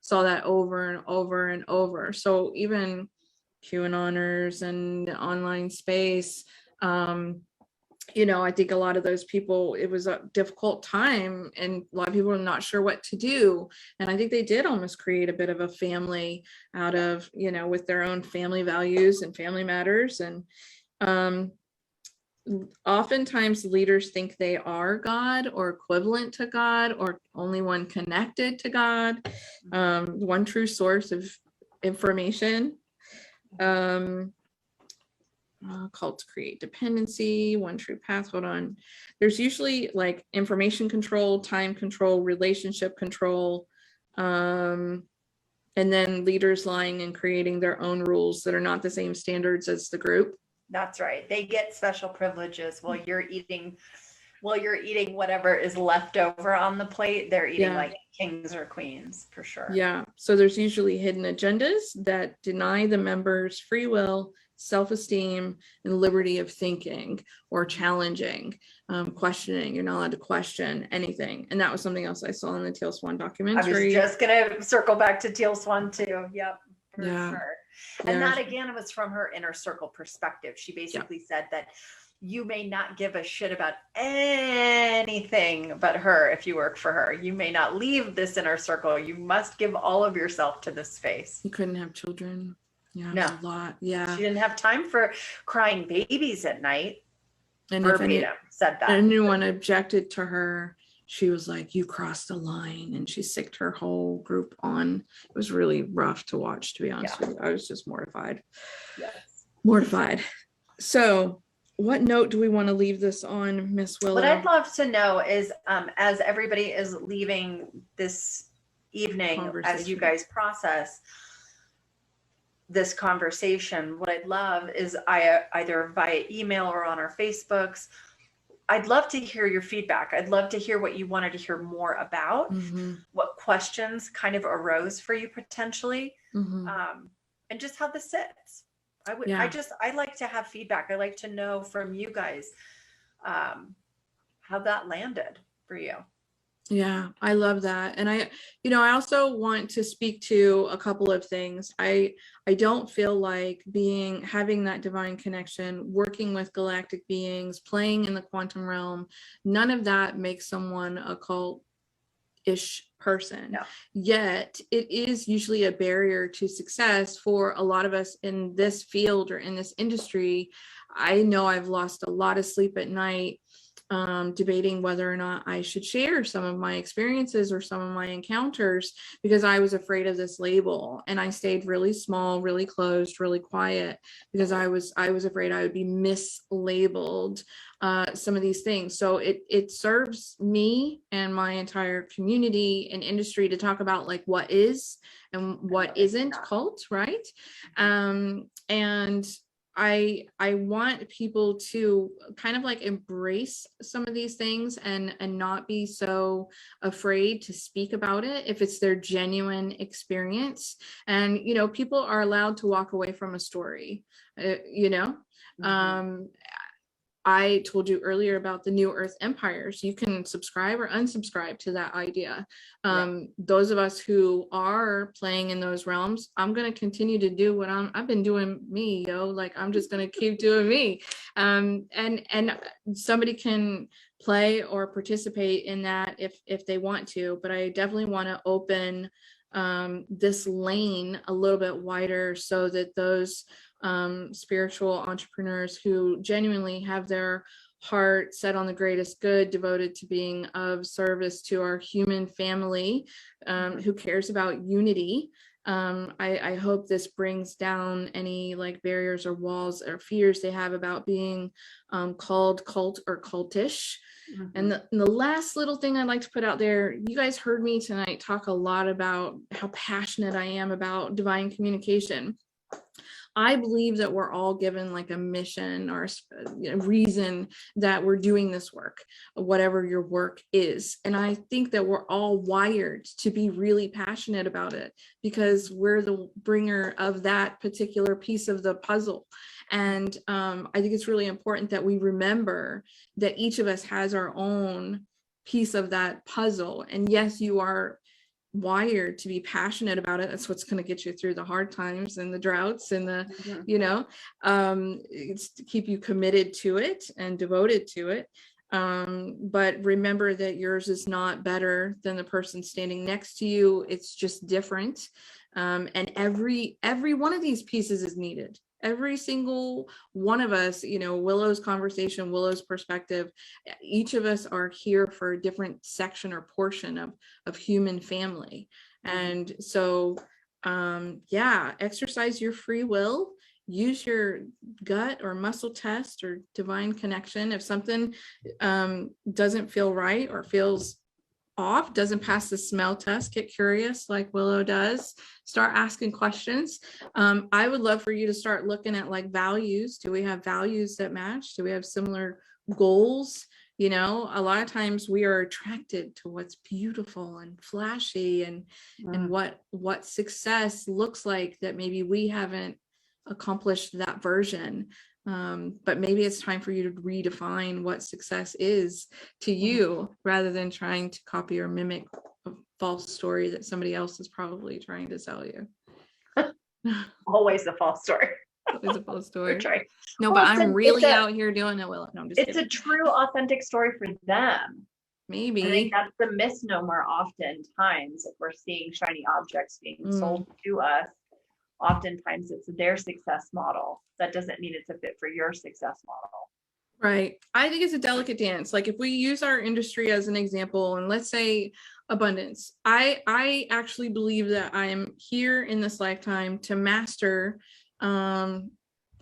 saw that over and over and over. So even QAnoners and the online space, I think a lot of those people, it was a difficult time and a lot of people were not sure what to do. And I think they did almost create a bit of a family out of, with their own family values and family matters. And oftentimes leaders think they are God or equivalent to God or only one connected to God, one true source of information. Cults create dependency, one true path. Hold on. There's usually like information control, time control, relationship control, and then leaders lying and creating their own rules that are not the same standards as the group. That's right. They get special privileges while you're eating whatever is left over on the plate. They're eating like kings or queens for sure. Yeah. So there's usually hidden agendas that deny the members free will, self-esteem, and liberty of thinking or challenging, questioning. You're not allowed to question anything. And that was something else I saw in the Teal Swan documentary. I was just going to circle back to Teal Swan too. Yep, for sure. And that again was from her inner circle perspective. She basically said that you may not give a shit about anything but her if you work for her. You may not leave this inner circle. You must give all of yourself to this space. You couldn't have children. Yeah, no. A lot. Yeah. She didn't have time for crying babies at night. And verbatim said that. Anyone objected to her, she was like, you crossed the line, and she sicked her whole group on. It was really rough to watch, to be honest with you. I was just mortified. Yes. Mortified. So what note do we want to leave this on, Miss Willow? What I'd love to know is, as everybody is leaving this evening, as you guys process this conversation, what I'd love is either via email or on our Facebooks, I'd love to hear your feedback. I'd love to hear what you wanted to hear more about, what questions kind of arose for you potentially, and just how this sits. I like to have feedback. I like to know from you guys how that landed for you. Yeah, I love that. And I also want to speak to a couple of things. I don't feel like having that divine connection, working with galactic beings, playing in the quantum realm, none of that makes someone a cult-ish person. No. Yet it is usually a barrier to success for a lot of us in this field or in this industry. I know I've lost a lot of sleep at night debating whether or not I should share some of my experiences or some of my encounters because I was afraid of this label, and I stayed really small, really closed, really quiet because I was afraid I would be mislabeled some of these things. So it serves me and my entire community and industry to talk about like what is and what isn't cult, right? And I want people to kind of like embrace some of these things and not be so afraid to speak about it if it's their genuine experience. And, people are allowed to walk away from a story, I told you earlier about the New Earth empires. You can subscribe or unsubscribe to that idea. Those of us who are playing in those realms, I'm going to continue to do what I've been doing me, like I'm just going to keep doing me. And somebody can play or participate in that if they want to, but I definitely want to open this lane a little bit wider so that those spiritual entrepreneurs who genuinely have their heart set on the greatest good, devoted to being of service to our human family, who cares about unity. I hope this brings down any like barriers or walls or fears they have about being called cult or cultish. And the last little thing I'd like to put out there, you guys heard me tonight talk a lot about how passionate I am about divine communication. I believe that we're all given like a mission or a reason that we're doing this work, whatever your work is. And I think that we're all wired to be really passionate about it because we're the bringer of that particular piece of the puzzle. And I think it's really important that we remember that each of us has our own piece of that puzzle. And yes, you are wired to be passionate about it. That's what's going to get you through the hard times and the droughts and the, it's to keep you committed to it and devoted to it. But remember that yours is not better than the person standing next to you. It's just different. And every one of these pieces is needed. Every single one of us, Willow's conversation, Willow's perspective, each of us are here for a different section or portion of human family. And so, exercise your free will, use your gut or muscle test or divine connection. If something doesn't feel right or feels off, doesn't pass the smell test, get curious like Willow does, start asking questions. I would love for you to start looking at like values. Do we have values that match? Do we have similar goals? A lot of times we are attracted to what's beautiful and flashy and what success looks like that maybe we haven't accomplished that version. But maybe it's time for you to redefine what success is to you rather than trying to copy or mimic a false story that somebody else is probably trying to sell you. Always a false story. Always a false story. No, well, but I'm really out here doing it, Willow. No, I'm just kidding. A true, authentic story for them. Maybe. I think that's the misnomer oftentimes if we're seeing shiny objects being sold to us. Oftentimes it's their success model. That doesn't mean it's a fit for your success model. Right. I think it's a delicate dance. Like if we use our industry as an example, and let's say abundance, I actually believe that I am here in this lifetime to master, I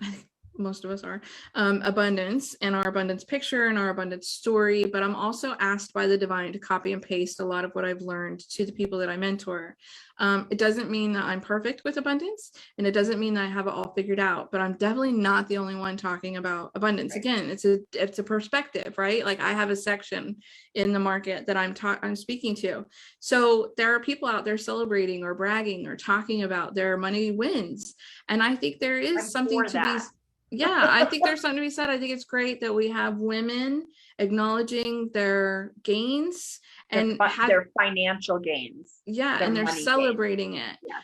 think most of us are, abundance and our abundance picture and our abundance story. But I'm also asked by the divine to copy and paste a lot of what I've learned to the people that I mentor. It doesn't mean that I'm perfect with abundance, and it doesn't mean that I have it all figured out, but I'm definitely not the only one talking about abundance. Right. Again, it's a perspective, right? Like I have a section in the market that I'm speaking to. So there are people out there celebrating or bragging or talking about their money wins. And I think there is something to be. Yeah, I think there's something to be said. I think it's great that we have women acknowledging their gains and their financial gains. Yeah, and they're celebrating it. Yeah.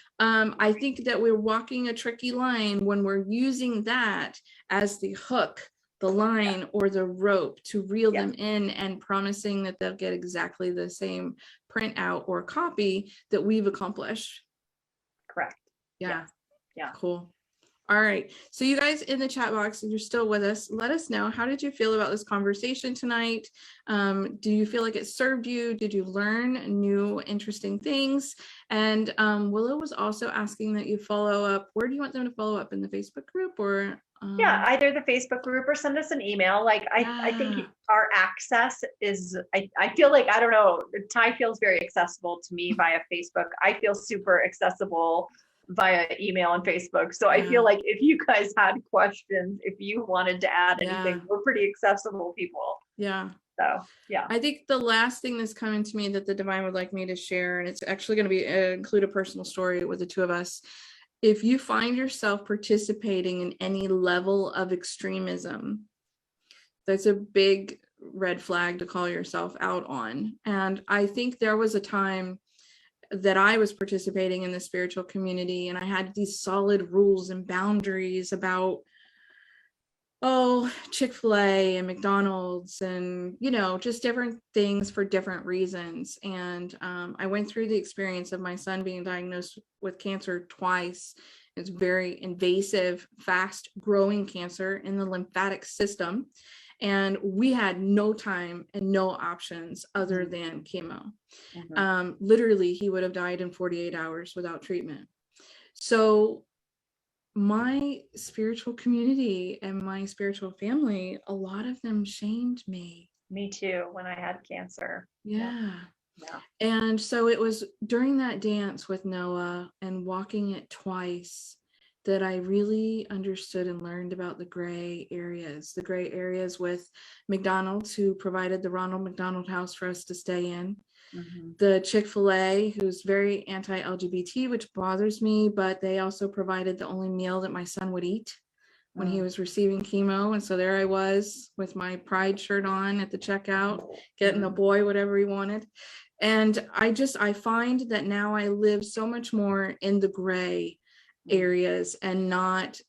I think that we're walking a tricky line when we're using that as the hook, the line, or the rope to reel them in and promising that they'll get exactly the same printout or copy that we've accomplished. Correct. Yeah. Cool. All right. So you guys in the chat box, if you're still with us, let us know, how did you feel about this conversation tonight? Do you feel like it served you? Did you learn new, interesting things? And Willow was also asking that you follow up. Where do you want them to follow up? In the Facebook group or? Either the Facebook group or send us an email. Like I think our access is, I feel like, I don't know, Ty feels very accessible to me via Facebook. I feel super accessible via email and Facebook. So I feel like if you guys had questions, if you wanted to add anything, we're pretty accessible people. Yeah. So, I think the last thing that's coming to me that the divine would like me to share, and it's actually going to be include a personal story with the two of us. If you find yourself participating in any level of extremism, that's a big red flag to call yourself out on. And I think there was a time that I was participating in the spiritual community, and I had these solid rules and boundaries about, Chick-fil-A and McDonald's and, just different things for different reasons. And I went through the experience of my son being diagnosed with cancer twice. It's very invasive, fast growing cancer in the lymphatic system. And we had no time and no options other than chemo. Literally, he would have died in 48 hours without treatment. So my spiritual community and my spiritual family, a lot of them shamed me. Me too, when I had cancer. Yeah. And so it was during that dance with Noah and walking it twice that I really understood and learned about the gray areas with McDonald's, who provided the Ronald McDonald House for us to stay in. The Chick-fil-A, who's very anti-LGBT, which bothers me, but they also provided the only meal that my son would eat when he was receiving chemo. And so there I was with my pride shirt on at the checkout, getting the boy whatever he wanted. And I find that now I live so much more in the gray areas and not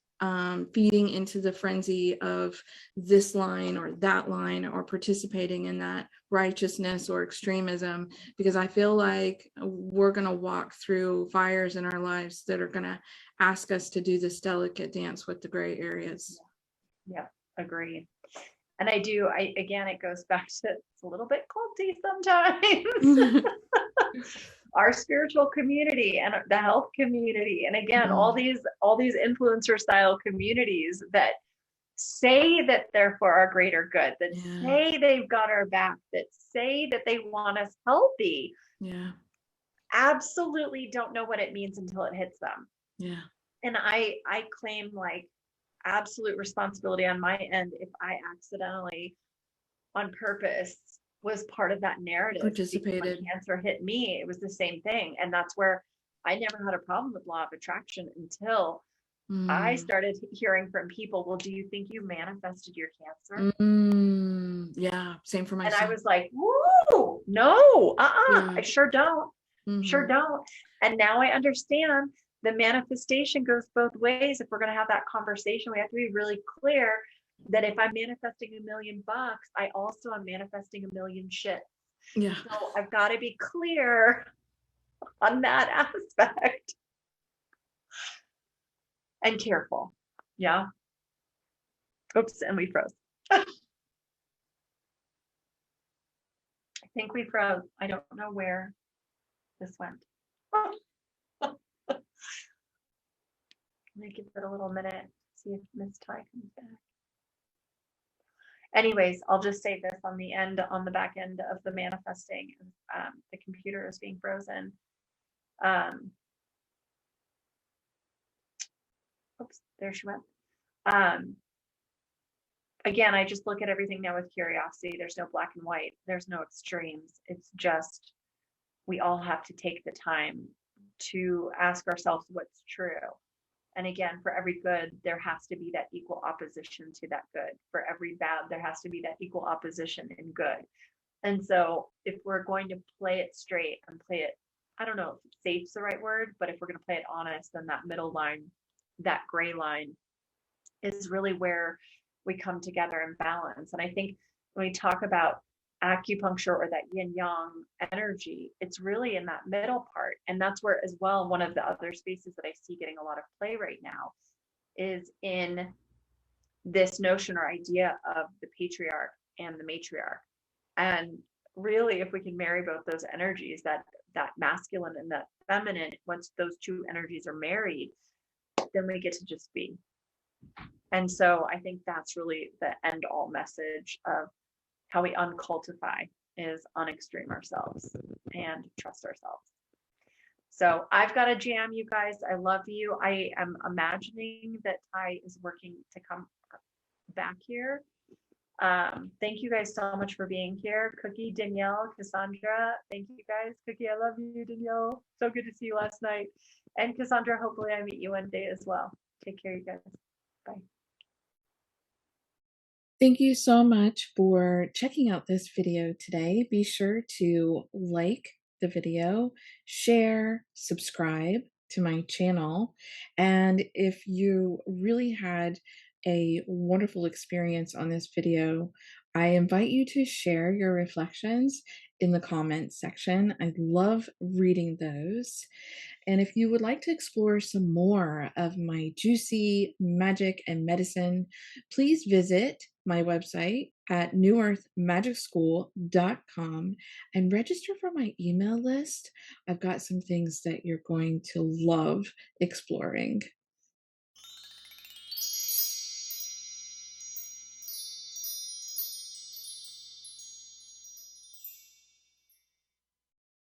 feeding into the frenzy of this line or that line, or participating in that righteousness or extremism, because I feel like we're going to walk through fires in our lives that are going to ask us to do this delicate dance with the gray areas. Yeah, agreed. And again, it goes back to, it's a little bit culty sometimes. Our spiritual community and the health community, and again, all these influencer style communities that say that they're for our greater good, that say they've got our back, that say that they want us healthy, absolutely don't know what it means until it hits them. And I claim like absolute responsibility on my end if I accidentally, on purpose, was part of that narrative. Participated. When cancer hit me, it was the same thing. And that's where I never had a problem with law of attraction until I started hearing from people, well, do you think you manifested your cancer? Yeah, same for myself. And I was like, whoa, no, I sure don't. Sure don't. And now I understand the manifestation goes both ways. If we're going to have that conversation, we have to be really clear that if I'm manifesting $1 million, I also am manifesting 1 million shit. So I've got to be clear on that aspect and careful. Yeah. Oops. And we froze. I think we froze. I don't know where this went. Let me give it a little minute, see if Miss Ty comes back. Anyways, I'll just say this on the back end of the manifesting. The computer is being frozen. Oops, there she went. Again, I just look at everything now with curiosity. There's no black and white. There's no extremes. It's just, we all have to take the time to ask ourselves what's true. And again, for every good, there has to be that equal opposition to that good. For every bad, there has to be that equal opposition in good. And so if we're going to play it straight and play it, I don't know if safe's the right word, but if we're going to play it honest, then that middle line, that gray line, is really where we come together and balance. And I think when we talk about acupuncture or that yin yang energy, it's really in that middle part. And that's where, as well, one of the other spaces that I see getting a lot of play right now is in this notion or idea of the patriarch and the matriarch. And really, if we can marry both those energies, that masculine and that feminine, once those two energies are married, then we get to just be. And so I think that's really the end all message of how we uncultify, is unextreme ourselves and trust ourselves. So I've got a jam, you guys. I love you. I am imagining that Ty is working to come back here. Thank you guys so much for being here. Cookie, Danielle, Cassandra, thank you guys. Cookie, I love you, Danielle. So good to see you last night. And Cassandra, hopefully I meet you one day as well. Take care, you guys. Bye. Thank you so much for checking out this video today. Be sure to like the video, share, subscribe to my channel. And if you really had a wonderful experience on this video, I invite you to share your reflections in the comments section. I love reading those. And if you would like to explore some more of my juicy magic and medicine, please visit my website at newearthmagicschool.com and register for my email list. I've got some things that you're going to love exploring.